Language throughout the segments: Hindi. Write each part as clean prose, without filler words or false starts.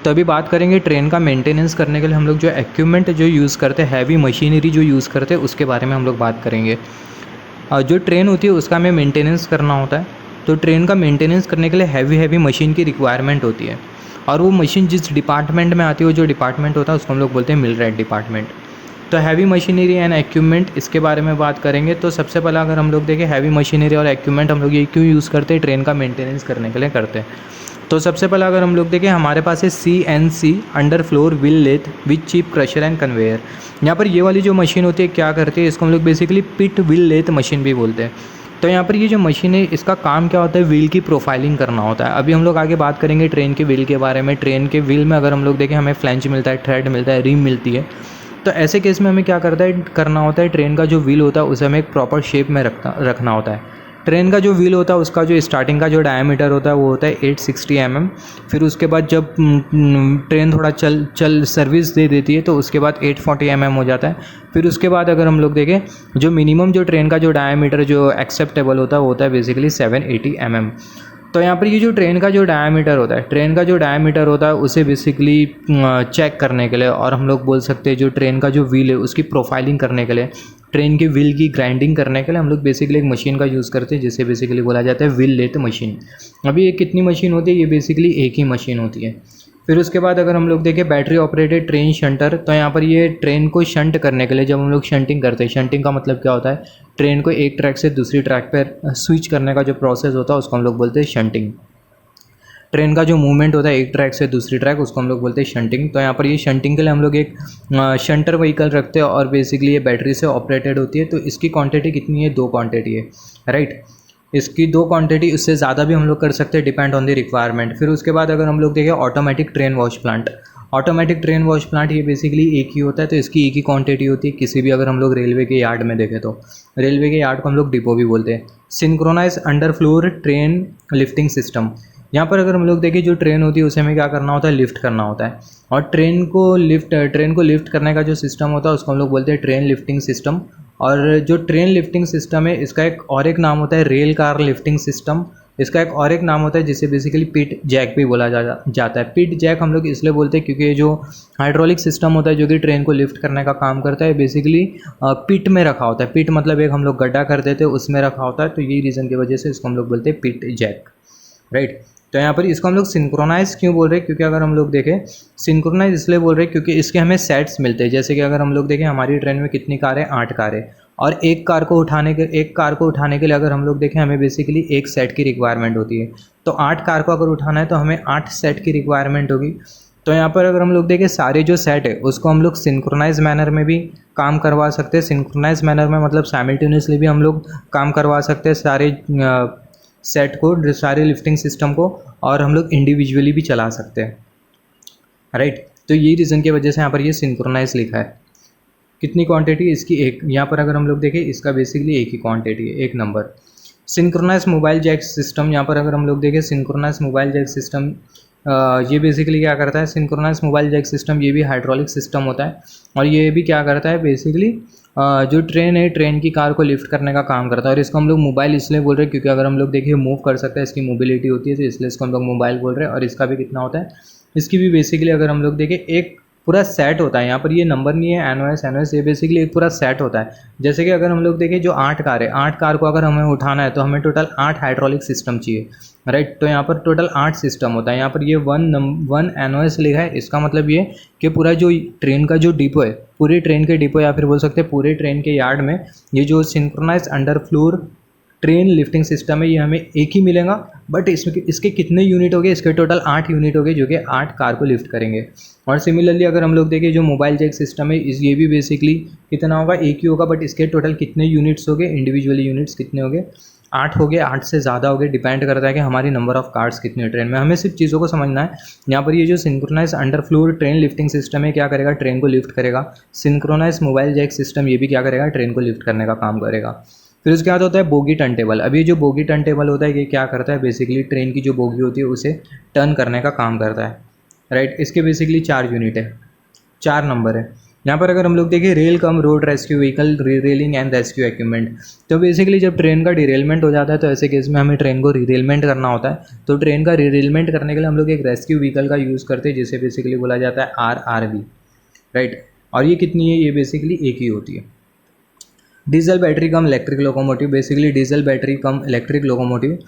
तो अभी बात करेंगे ट्रेन का मेंटेनेंस करने के लिए हम लोग जो इक्विपमेंट जो यूज़ करते हैं, हैवी मशीनरी जो यूज़ करते हैं, उसके बारे में हम लोग बात करेंगे। जो ट्रेन होती है उसका हमें मेंटेनेंस करना होता है। तो ट्रेन का मेंटेनेंस करने के लिए हैवी मशीन की रिक्वायरमेंट होती है, और वो मशीन जिस डिपार्टमेंट में आती है, वो जो डिपार्टमेंट होता है उसको हम लोग बोलते हैं मिलराइट डिपार्टमेंट। तो हैवी मशीनरी एंड इक्विपमेंट, इसके बारे में बात करेंगे। तो सबसे पहला अगर हम लोग देखें हैवी मशीनरी और इक्विपमेंट हम लोग ये क्यों यूज़ करते हैं, ट्रेन का मेंटेनेंस करने के लिए करते हैं। तो सबसे पहला अगर हम लोग देखें, हमारे पास है CNC under floor wheel lathe with chip crusher and conveyor. यहाँ पर ये वाली जो मशीन होती है क्या करती है, इसको हम लोग बेसिकली पिट व्हील लेथ मशीन भी बोलते हैं। तो यहाँ पर ये जो मशीन है इसका काम क्या होता है, व्हील की प्रोफाइलिंग करना होता है। अभी हम लोग आगे बात करेंगे ट्रेन के व्हील के बारे में। ट्रेन के व्हील में अगर हम लोग देखें, हमें फ्लैंज मिलता है, थ्रेड मिलता है, रिम मिलती है। तो ऐसे केस में हमें क्या करना होता है, ट्रेन का जो व्हील होता है उसे हमें एक प्रॉपर शेप में रखना होता है। ट्रेन का जो व्हील होता है उसका जो स्टार्टिंग का जो डायमीटर होता है वो होता है 860 mm। फिर उसके बाद जब ट्रेन थोड़ा चल सर्विस दे देती है तो उसके बाद 840 mm हो जाता है। फिर उसके बाद अगर हम लोग देखें, जो मिनिमम जो ट्रेन का जो डायमीटर जो एक्सेप्टेबल होता है वो होता है बेसिकली 780 mm। तो यहाँ पर ये जो ट्रेन का जो डायमीटर होता है उसे बेसिकली चेक करने के लिए, और हम लोग बोल सकते हैं जो ट्रेन का जो व्हील है उसकी प्रोफाइलिंग करने के लिए, ट्रेन के व्हील की ग्राइंडिंग करने के लिए हम लोग बेसिकली एक मशीन का यूज़ करते हैं जिसे बेसिकली बोला जाता है व्हील लेथ मशीन। अभी ये कितनी मशीन होती है, ये बेसिकली एक ही मशीन होती है। फिर उसके बाद अगर हम लोग देखें बैटरी ऑपरेटेड ट्रेन शंटर, तो यहाँ पर ये ट्रेन को शंट करने के लिए जब हम लोग शंटिंग करते हैं, शंटिंग का मतलब क्या होता है, ट्रेन को एक ट्रैक से दूसरी ट्रैक पर स्विच करने का जो प्रोसेस होता है उसको हम लोग बोलते हैं शंटिंग। ट्रेन का जो मूवमेंट होता है एक ट्रैक से दूसरी ट्रैक, उसको हम लोग बोलते हैं शंटिंग। तो यहाँ पर ये शंटिंग के लिए हम लोग एक शंटर व्हीकल रखते हैं, और बेसिकली ये बैटरी से ऑपरेटेड होती है। तो इसकी क्वांटिटी कितनी है, 2 क्वांटिटी है, राइट। इसकी 2 क्वांटिटी, उससे ज़्यादा भी हम लोग कर सकते हैं, डिपेंड ऑन द रिक्वायरमेंट। फिर उसके बाद अगर हम लोग देखें automatic train wash plant, automatic train wash plant ये बेसिकली एक ही होता है। तो इसकी एक ही क्वांटिटी होती है। किसी भी अगर हम लोग रेलवे के यार्ड में देखें तो रेलवे के यार्ड को हम लोग डिपो भी बोलते हैं। Synchronise under floor train lifting system, यहाँ पर अगर हम लोग देखें जो ट्रेन होती है उसे हमें क्या करना होता है, लिफ्ट करना होता है। और ट्रेन को लिफ्ट करने का जो सिस्टम होता है उसको हम लोग बोलते हैं ट्रेन लिफ्टिंग सिस्टम। और जो ट्रेन लिफ्टिंग सिस्टम है इसका एक और एक नाम होता है रेल कार लिफ्टिंग सिस्टम। इसका एक और एक नाम होता है जिसे बेसिकली पिट जैक भी बोला जाता है। पिट जैक हम लोग इसलिए बोलते हैं क्योंकि ये जो हाइड्रोलिक सिस्टम होता है जो कि ट्रेन को लिफ्ट करने का काम करता है, बेसिकली पिट में रखा होता है। पिट मतलब एक हम लोग गड्ढा कर देते हैं उसमें रखा होता है। तो यही रीज़न की वजह से इसको हम लोग बोलते हैं पिट जैक, राइट। तो यहाँ पर इसको हम लोग सिंक्रोनाइज क्यों बोल रहे हैं, क्योंकि अगर हम लोग देखें सिंक्रोनाइज इसलिए बोल रहे हैं क्योंकि इसके हमें सेट्स मिलते हैं। जैसे कि अगर हम लोग देखें हमारी ट्रेन में कितनी कार है, 8 कार है, और एक कार को उठाने के लिए अगर हम लोग देखें हमें बेसिकली एक सेट की रिक्वायरमेंट होती है। तो 8 कार को अगर उठाना है तो हमें 8 सेट की रिक्वायरमेंट होगी। तो यहाँ पर अगर हम लोग देखें सारे जो सेट है उसको हम लोग सिंक्रोनाइज मैनर में भी काम करवा सकते हैं। सिंक्रोनाइज मैनर में मतलब साइमल्टेनियसली भी हम लोग काम करवा सकते हैं सारे सेट को, सारे लिफ्टिंग सिस्टम को, और हम लोग इंडिविजुअली भी चला सकते हैं, राइट। तो यही रीज़न की वजह से यहाँ पर ये सिंक्रोनाइज लिखा है। कितनी क्वांटिटी इसकी, एक। यहाँ पर अगर हम लोग देखें इसका बेसिकली एक ही क्वांटिटी है, 1 number. Synchronise mobile jack system, यहाँ पर अगर हम लोग देखें सिंक्रोनाइज मोबाइल जैक सिस्टम, ये बेसिकली क्या करता है, सिंक्रोनाइज मोबाइल जैक सिस्टम ये भी हाइड्रोलिक सिस्टम होता है। और ये भी क्या करता है बेसिकली, जो ट्रेन है, ट्रेन की कार को लिफ्ट करने का काम करता है। और इसको हम लोग मोबाइल इसलिए बोल रहे हैं क्योंकि अगर हम लोग देखिए मूव कर सकते हैं, इसकी मोबिलिटी होती है, तो इसलिए इसको हम लोग मोबाइल बोल रहे हैं। और इसका भी कितना होता है, इसकी भी बेसिकली अगर हम लोग देखें एक पूरा सेट होता है। यहाँ पर ये नंबर नहीं है एनओएस, ये बेसिकली एक पूरा सेट होता है। जैसे कि अगर हम लोग देखें जो 8 कार है, 8 कार को अगर हमें उठाना है तो हमें टोटल 8 हाइड्रोलिक सिस्टम चाहिए, राइट। तो यहाँ पर टोटल 8 सिस्टम होता है। यहाँ पर ये 1 एनओएस लिखा है, इसका मतलब ये कि पूरा जो ट्रेन का जो डिपो है, पूरे ट्रेन के डिपो या फिर बोल सकते हैं पूरे ट्रेन के यार्ड में ये जो synchronise under floor train lifting system है ये हमें एक ही मिलेगा। बट इसके कितने यूनिट हो गए, इसके टोटल 8 यूनिट हो गए जो कि 8 कार को लिफ्ट करेंगे। और सिमिलरली अगर हम लोग देखें जो मोबाइल जैक सिस्टम है ये भी बेसिकली कितना होगा, एक ही होगा। बट इसके टोटल कितने यूनिट्स हो गए, इंडिविजुअली यूनिट्स कितने हो गए, 8 हो गए, 8 से ज़्यादा हो गए, डिपेंड करता है कि हमारी नंबर ऑफ कार्ड्स कितनी है ट्रेन में। हमें सिर्फ चीज़ों को समझना है। यहाँ पर ये जो synchronise under floor train lifting system है क्या करेगा, ट्रेन को लिफ्ट करेगा। सिंक्रोनाइज मोबाइल जैक सिस्टम ये भी क्या करेगा, ट्रेन को लिफ्ट करने का काम करेगा। फिर उसके बाद होता है बोगी टर्न टेबल। अभी जो बोगी टर्न टेबल होता है ये क्या करता है, बेसिकली ट्रेन की जो बोगी होती है उसे टर्न करने का काम करता है, राइट। इसके बेसिकली 4 यूनिट है, 4 नंबर है। यहाँ पर अगर हम लोग देखें rail cum road rescue vehicle railing and rescue equipment, तो बेसिकली जब ट्रेन का डिरेलमेंट हो जाता है तो ऐसे केस में हमें ट्रेन को रिरेलमेंट करना होता है। तो ट्रेन का रिरेलमेंट करने के लिए हम लोग एक रेस्क्यू व्हीकल का यूज़ करते हैं जिसे बेसिकली बोला जाता है RRV, राइट। और ये कितनी है, ये बेसिकली एक ही होती है। Diesel battery cum electric locomotive, basically diesel battery cum electric locomotive,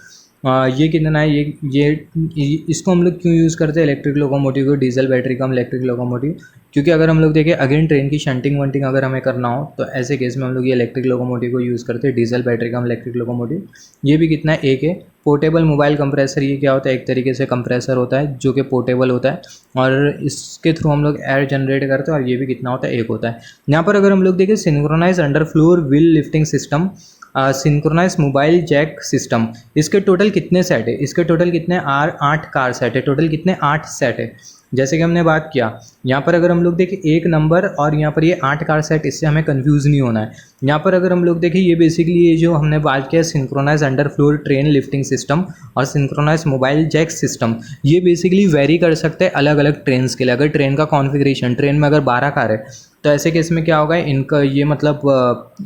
ये कितना है, ये इसको हम लोग क्यों यूज़ करते हैं इलेक्ट्रिक लोकोमोटिव को, diesel battery cum electric locomotive, क्योंकि अगर हम लोग देखें अगेन ट्रेन की शंटिंग वंटिंग अगर हमें करना हो तो ऐसे केस में हम लोग ये इलेक्ट्रिक लोकोमोटिव को यूज़ करते हैं, diesel battery cum electric locomotive. ये भी कितना है, एक है। पोर्टेबल मोबाइल कंप्रेसर, ये क्या होता है, एक तरीके से कंप्रेसर होता है जो कि पोर्टेबल होता है और इसके थ्रू हम लोग एयर जनरेट करते हैं, और ये भी कितना होता है, एक होता है। यहाँ पर अगर हम लोग देखें synchronise under floor wheel lifting system, synchronise mobile jack system, इसके टोटल कितने सेट है, इसके टोटल कितने 8 कार सेट है, टोटल कितने 8 सेट है। जैसे कि हमने बात किया यहाँ पर अगर हम लोग देखें एक नंबर और यहाँ पर ये 8 कार सेट, इससे हमें कंफ्यूज नहीं होना है। यहाँ पर अगर हम लोग देखें ये बेसिकली ये जो हमने बात किया synchronise under floor train lifting system और सिंक्रोनाइज मोबाइल जैक सिस्टम, ये बेसिकली वेरी कर सकते हैं अलग अलग ट्रेन के लिए। अगर ट्रेन का कॉन्फ़िगरेशन, ट्रेन में अगर 12 कार है तो ऐसे केस में क्या होगा, इनका ये मतलब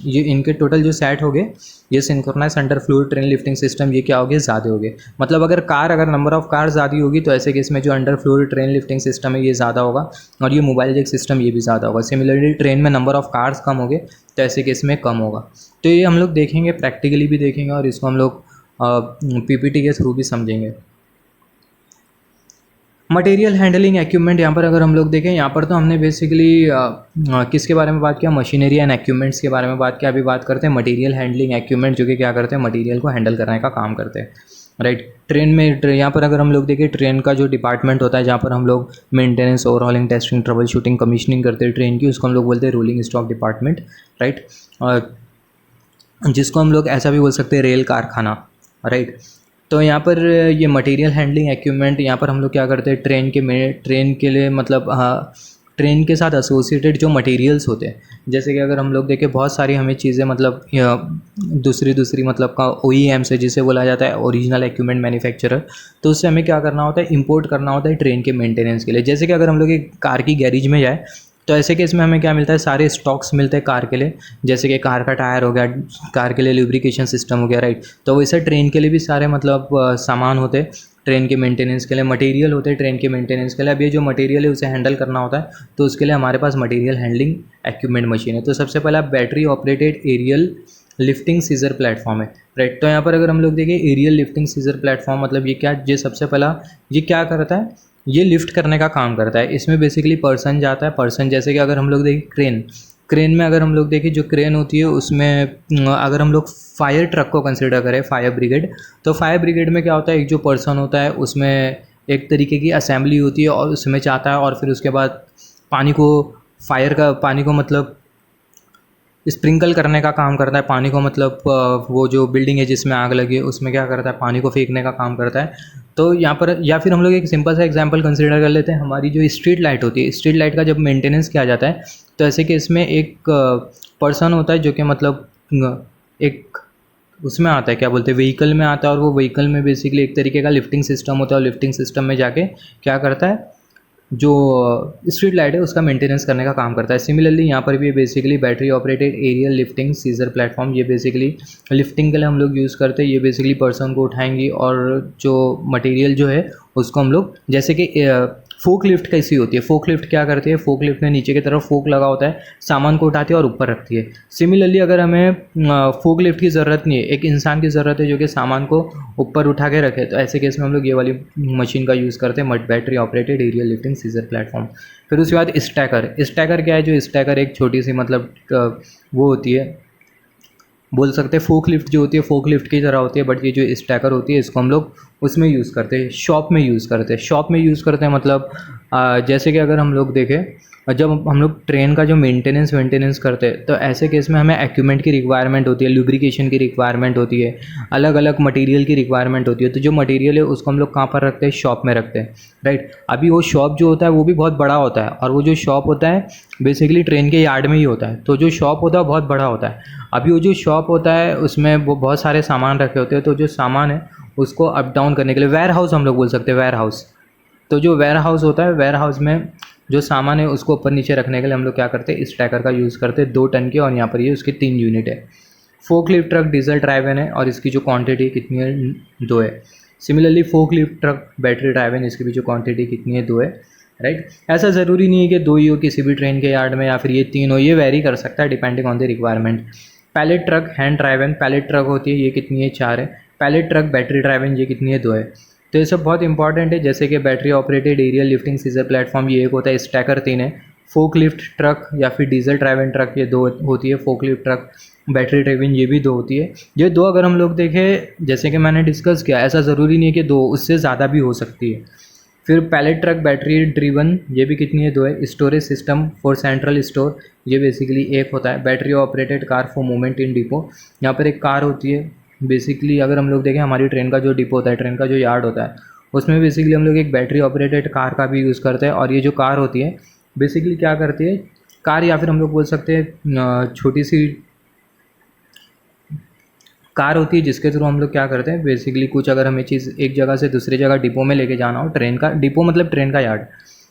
ये इनके टोटल जो सेट हो गए ये synchronise under floor train lifting system, ये क्या हो गए, ज़्यादा हो गए। मतलब अगर नंबर ऑफ कार ज़्यादा होगी तो ऐसे केस में जो under floor train lifting system है ये ज़्यादा होगा और ये मोबाइल जैक सिस्टम ये भी ज़्यादा होगा। सिमिलरली ट्रेन में नंबर ऑफ कार्स कम हो गए तो ऐसे केस में कम होगा। तो ये हम लोग देखेंगे, प्रैक्टिकली भी देखेंगे और इसको हम लोग PPT के थ्रू भी समझेंगे। मटेरियल हैंडलिंग इक्विपमेंट, यहाँ पर अगर हम लोग देखें यहाँ पर तो हमने बेसिकली किसके बारे में बात किया, मशीनरी एंड इक्विपमेंट्स के बारे में बात किया। अभी बात करते हैं मटेरियल हैंडलिंग इक्विपमेंट, जो कि क्या करते हैं, मटेरियल को हैंडल करने का काम करते हैं, राइट। ट्रेन में यहाँ पर अगर हम लोग देखें ट्रेन का जो डिपार्टमेंट होता है जहाँ पर हम लोग maintenance, overhauling, testing, trouble shooting, commissioning करते हैं ट्रेन की, उसको हम लोग बोलते हैं रोलिंग स्टॉक डिपार्टमेंट, राइट। जिसको हम लोग ऐसा भी बोल सकते हैं रेल कारखाना, राइट। तो यहाँ पर ये मटेरियल हैंडलिंग इक्विपमेंट, यहाँ पर हम लोग क्या करते हैं ट्रेन के लिए मतलब ट्रेन के साथ एसोसिएटेड जो मटेरियल्स होते हैं, जैसे कि अगर हम लोग देखें बहुत सारी हमें चीज़ें मतलब दूसरी मतलब का OEM से जिसे बोला जाता है ओरिजिनल इक्विपमेंट मैन्युफैक्चरर, तो उससे हमें क्या करना होता है, इंपोर्ट करना होता है ट्रेन के मेंटेनेंस के लिए। जैसे कि अगर हम लोग एक कार की गैरेज में जाए तो ऐसे केस में हमें क्या मिलता है, सारे स्टॉक्स मिलते हैं कार के लिए, जैसे कि कार का टायर हो गया, कार के लिए लुब्रिकेशन सिस्टम हो गया, राइट। तो वैसे ट्रेन के लिए भी सारे मतलब सामान होते हैं ट्रेन के मेंटेनेंस के लिए, मटेरियल होते हैं ट्रेन के मेंटेनेंस के लिए। अब ये जो मटेरियल है उसे हैंडल करना होता है तो उसके लिए हमारे पास मटेरियल हैंडलिंग इक्विपमेंट मशीन है। तो सबसे पहला battery operated aerial lifting scissor platform है, राइट। तो यहाँ पर अगर हम लोग देखें एरियल लिफ्टिंग सीजर प्लेटफॉर्म मतलब ये सबसे पहला ये क्या करता है, ये लिफ्ट करने का काम करता है। इसमें बेसिकली पर्सन जाता है, पर्सन जैसे कि अगर हम लोग देखें क्रेन में अगर हम लोग देखें जो क्रेन होती है उसमें अगर हम लोग फायर ट्रक को कंसिडर करें, फायर ब्रिगेड, तो फायर ब्रिगेड में क्या होता है, एक जो पर्सन होता है उसमें एक तरीके की असेंबली होती है और उसमें जाता है और फिर उसके बाद पानी को मतलब स्प्रिंकल करने का काम करता है, पानी को मतलब वो जो बिल्डिंग है जिसमें आग लगी है उसमें क्या करता है, पानी को फेंकने का काम करता है। तो यहाँ पर या फिर हम लोग एक सिंपल सा एग्जांपल कंसीडर कर लेते हैं, हमारी जो स्ट्रीट लाइट होती है, स्ट्रीट लाइट का जब मेंटेनेंस किया जाता है तो ऐसे कि इसमें एक पर्सन होता है जो कि मतलब एक उसमें आता है, क्या बोलते हैं, व्हीकल में आता है और वो व्हीकल में बेसिकली एक तरीके का लिफ्टिंग सिस्टम होता है और लिफ्टिंग सिस्टम में जाके क्या करता है, जो स्ट्रीट लाइट है उसका मेंटेनेंस करने का काम करता है। सिमिलरली यहाँ पर भी basically battery operated aerial lifting scissor platform, ये बेसिकली लिफ्टिंग के लिए हम लोग यूज़ करते हैं। ये बेसिकली पर्सन को उठाएंगी और जो मटेरियल जो है उसको हम लोग, जैसे कि फोक लिफ्ट कैसी होती है, फोक लिफ्ट क्या करती है, फोक लिफ्ट में नीचे की तरफ फोक लगा होता है, सामान को उठाती है और ऊपर रखती है। सिमिलरली अगर हमें फोक लिफ्ट की ज़रूरत नहीं है, एक इंसान की ज़रूरत है जो कि सामान को ऊपर उठा के रखे, तो ऐसे केस में हम लोग ये वाली मशीन का यूज़ करते हैं, battery operated aerial lifting scissor platform. फिर उसके बाद स्टैकर क्या है, जो स्टैकर एक छोटी सी मतलब वो होती है, बोल सकते हैं फोक लिफ्ट जो होती है फोक लिफ्ट की तरह होती है, बट ये जो स्टैकर होती है इसको हम लोग उसमें यूज़ करते हैं, शॉप में यूज़ करते हैं मतलब जैसे कि अगर हम लोग देखें जब हम लोग ट्रेन का जो मेंटेनेंस करते हैं तो ऐसे केस में हमें इक्विपमेंट की रिक्वायरमेंट होती है, लुब्रिकेशन की रिक्वायरमेंट होती है, अलग अलग मटेरियल की रिक्वायरमेंट होती है। तो जो मटेरियल है उसको हम लोग कहाँ पर रखते हैं, शॉप में रखते हैं, राइट। अभी वो शॉप जो होता है वो भी बहुत बड़ा होता है और वो जो शॉप होता है बेसिकली ट्रेन के यार्ड में ही होता है, तो जो शॉप होता है बहुत बड़ा होता है। अभी वो जो शॉप होता है उसमें वो बहुत सारे सामान रखे होते हैं, तो जो सामान है उसको अप डाउन करने के लिए वेयर हाउस हम लोग बोल सकते हैं, वेयर हाउस। तो जो वेयर हाउस होता है, वेयर हाउस में जो सामान है उसको ऊपर नीचे रखने के लिए हम लोग क्या करते हैं, इस ट्रैकर का यूज़ करते हैं 2 टन के, और यहाँ पर ये उसके 3 यूनिट है। फोकलिफ्ट ट्रक डीजल ड्राइवन है और इसकी जो क्वांटिटी कितनी है, 2 है। Similarly forklift truck battery driven, इसकी भी जो क्वांटिटी कितनी है, 2 है, राइट। ऐसा ज़रूरी नहीं है कि 2 ही हो किसी भी ट्रेन के यार्ड में, या फिर ये 3 हो, ये वेरी कर सकता है depending on the requirement. Pallet truck hand driven pallet truck होती है, ये कितनी है, 4 है। पैलेट ट्रक बैटरी ड्राइवन, ये कितनी है, 2 है। तो ये सब बहुत इंपॉर्टेंट है, जैसे कि battery operated aerial lifting scissor platform, ये एक होता है, स्टैकर 3 है। फोकलिफ्ट ट्रक या फिर डीजल ड्राइवन ट्रक, ये 2 होती है। फोकलिफ्ट ट्रक बैटरी ड्राइवन, ये भी 2 होती है। ये 2 अगर हम लोग देखें, जैसे कि मैंने डिस्कस किया, ऐसा ज़रूरी नहीं है कि 2, उससे ज़्यादा भी हो सकती है। फिर पैलेट ट्रक बैटरी ड्रिवन, ये भी कितनी है, 2 है। Storage system for central store, ये बेसिकली 1 होता है। Battery operated car for movement in depot, यहाँ पर एक कार होती है। बेसिकली अगर हम लोग देखें, हमारी ट्रेन का जो डिपो होता है, ट्रेन का जो यार्ड होता है, उसमें बेसिकली हम लोग एक बैटरी ऑपरेटेड कार का भी यूज़ करते हैं। और ये जो कार होती है बेसिकली क्या करती है, कार या फिर हम लोग बोल सकते हैं छोटी सी कार होती है, जिसके थ्रू हम लोग क्या करते हैं, बेसिकली कुछ अगर हमें चीज़ एक जगह से दूसरी जगह डिपो में लेके जाना हो, ट्रेन का डिपो मतलब ट्रेन का यार्ड,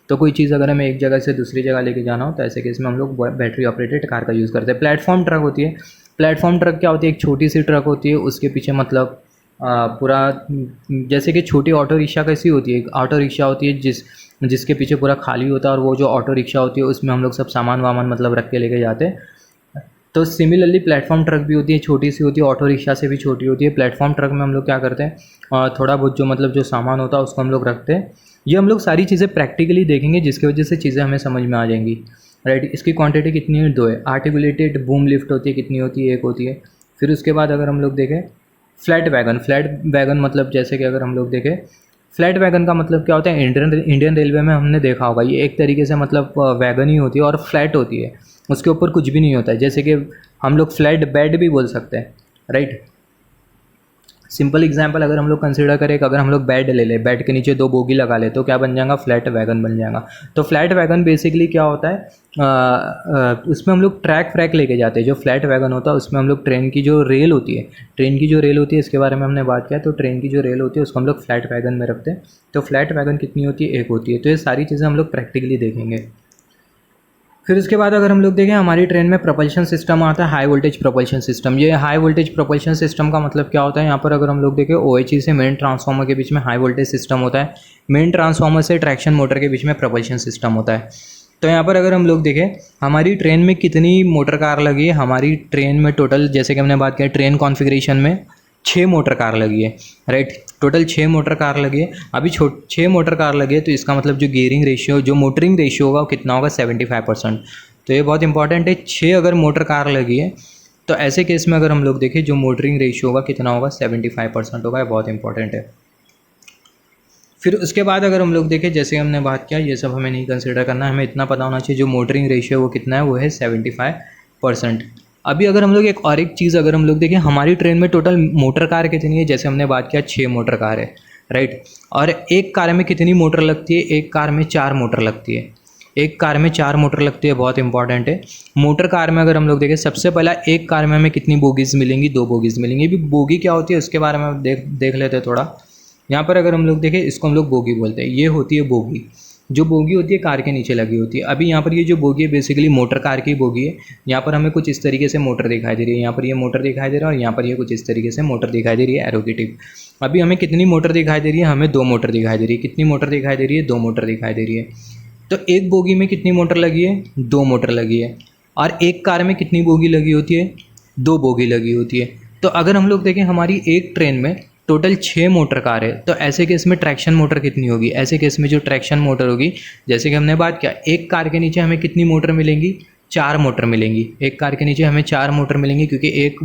तो कोई चीज़ अगर हमें एक जगह से दूसरी जगह लेके जाना हो, तो ऐसे केस में हम लोग बैटरी ऑपरेटेड कार का यूज़ करते हैं। प्लेटफॉर्म ट्रक होती है। प्लेटफॉर्म ट्रक क्या होती है, एक छोटी सी ट्रक होती है, उसके पीछे मतलब पूरा, जैसे कि छोटी ऑटो रिक्शा कैसी होती है, एक ऑटो रिक्शा होती है जिसके पीछे पूरा खाली होता है, और वो जो ऑटो रिक्शा होती है उसमें हम लोग सब सामान वामान मतलब रख के लेके जाते हैं। तो सिमिलरली प्लेटफॉर्म ट्रक भी होती है, छोटी सी होती है, ऑटो रिक्शा से भी छोटी होती है। प्लेटफॉर्म ट्रक में हम लोग क्या करते हैं, थोड़ा बहुत जो मतलब जो सामान होता है उसको हम लोग रखते हैं। ये हम लोग सारी चीज़ें प्रैक्टिकली देखेंगे, जिसकी वजह से चीज़ें हमें समझ में आ जाएंगी, राइट। इसकी क्वांटिटी कितनी है, 2 है। आर्टिकुलेटेड बूम लिफ्ट होती है, कितनी होती है, 1 होती है। फिर उसके बाद अगर हम लोग देखें फ्लैट वैगन मतलब जैसे कि अगर हम लोग देखें, फ्लैट वैगन का मतलब क्या होता है, इंडियन रेलवे में हमने देखा होगा, ये एक तरीके से मतलब वैगन ही होती है और फ्लैट होती है, उसके ऊपर कुछ भी नहीं होता है। जैसे कि हम लोग फ्लैट बेड भी बोल सकते हैं, राइट। सिंपल एग्जांपल अगर हम लोग कंसीडर करें कि अगर हम लोग बेड ले लें, बेड के नीचे 2 बोगी लगा ले, तो क्या बन जाएगा, फ्लैट वैगन बन जाएगा। तो फ्लैट वैगन बेसिकली क्या होता है, उसमें हम लोग ट्रैक लेके जाते हैं। जो फ्लैट वैगन होता है उसमें हम लोग ट्रेन की जो रेल होती है, इसके बारे में हमने बात किया। तो ट्रेन की जो रेल होती है उसको हम लोग फ्लैट वैगन में रखते हैं। तो फ्लैट वैगन कितनी होती है, 1 होती है। तो ये सारी चीज़ें हम लोग प्रैक्टिकली देखेंगे। फिर उसके बाद अगर हम लोग देखें, हमारी ट्रेन में प्रोपल्शन सिस्टम आता है, हाई वोल्टेज प्रोपल्शन सिस्टम। ये हाई वोल्टेज प्रोपल्शन सिस्टम का मतलब क्या होता है, यहाँ पर अगर हम लोग देखें, OHE से मेन ट्रांसफार्मर के बीच में हाई वोल्टेज सिस्टम होता है, मेन ट्रांसफार्मर से ट्रैक्शन मोटर के बीच में प्रोपल्शन सिस्टम होता है। तो यहाँ पर अगर हम लोग देखें, हमारी ट्रेन में कितनी मोटर कार लगी है, हमारी ट्रेन में टोटल, जैसे कि हमने बात किया ट्रेन कॉन्फ़िगरेशन में 6 मोटर कार लगी है, राइट। टोटल 6 मोटर कार लगी है। अभी 6 मोटर कार लगी है, तो इसका मतलब जो गियरिंग रेशियो, जो मोटरिंग रेशियो होगा वो कितना होगा, 75%। तो ये बहुत इंपॉर्टेंट है। 6 अगर मोटर कार लगी है, तो ऐसे केस में अगर हम लोग देखें, जो मोटरिंग रेशियो होगा कितना होगा, 75% होगा। ये बहुत इंपॉर्टेंट है। फिर उसके बाद अगर हम लोग देखें, जैसे हमने बात किया, ये सब हमें नहीं कंसिडर करना, हमें इतना पता होना चाहिए जो मोटरिंग रेशियो वो कितना है, वो है 75%। अभी अगर हम लोग एक चीज़ अगर हम लोग देखें, हमारी ट्रेन में टोटल मोटर कार कितनी है, जैसे हमने बात किया 6 मोटर कार है, राइट। और एक कार में कितनी मोटर लगती है, एक कार में 4 मोटर लगती है। एक कार में 4 मोटर लगती है, बहुत इंपॉर्टेंट है। मोटर कार में अगर हम लोग देखें, सबसे पहला एक कार में हमें कितनी बोगीज़ मिलेंगी, 2 बोगीज़ मिलेंगी। भी बोगी क्या होती है उसके बारे में देख लेते हैं थोड़ा। यहाँ पर अगर हम लोग देखें, इसको हम लोग बोगी बोलते हैं। ये होती है बोगी, जो बोगी होती है कार के नीचे लगी होती है। अभी यहाँ पर ये जो बोगी है बेसिकली मोटर कार की बोगी है। यहाँ पर हमें कुछ इस तरीके से मोटर दिखाई दे रही है, यहाँ पर ये मोटर दिखाई दे रहा है, और यहाँ पर ये कुछ इस तरीके से मोटर दिखाई दे रही है, एरो की टिप। अभी हमें कितनी मोटर दिखाई दे रही है, हमें 2 मोटर दिखाई दे रही है। कितनी मोटर दिखाई दे रही है, 2 मोटर दिखाई दे रही है। तो एक बोगी में कितनी मोटर लगी है, 2 मोटर लगी है। और एक कार में कितनी बोगी लगी होती है, 2 बोगी लगी होती है। तो अगर हम लोग देखें, हमारी एक ट्रेन में टोटल 6 मोटर कार है, तो ऐसे केस में ट्रैक्शन मोटर कितनी होगी, ऐसे केस में जो ट्रैक्शन मोटर होगी, जैसे कि हमने बात किया, एक कार के नीचे हमें कितनी मोटर मिलेंगी, 4 मोटर मिलेंगी। एक कार के नीचे हमें 4 मोटर मिलेंगी, क्योंकि एक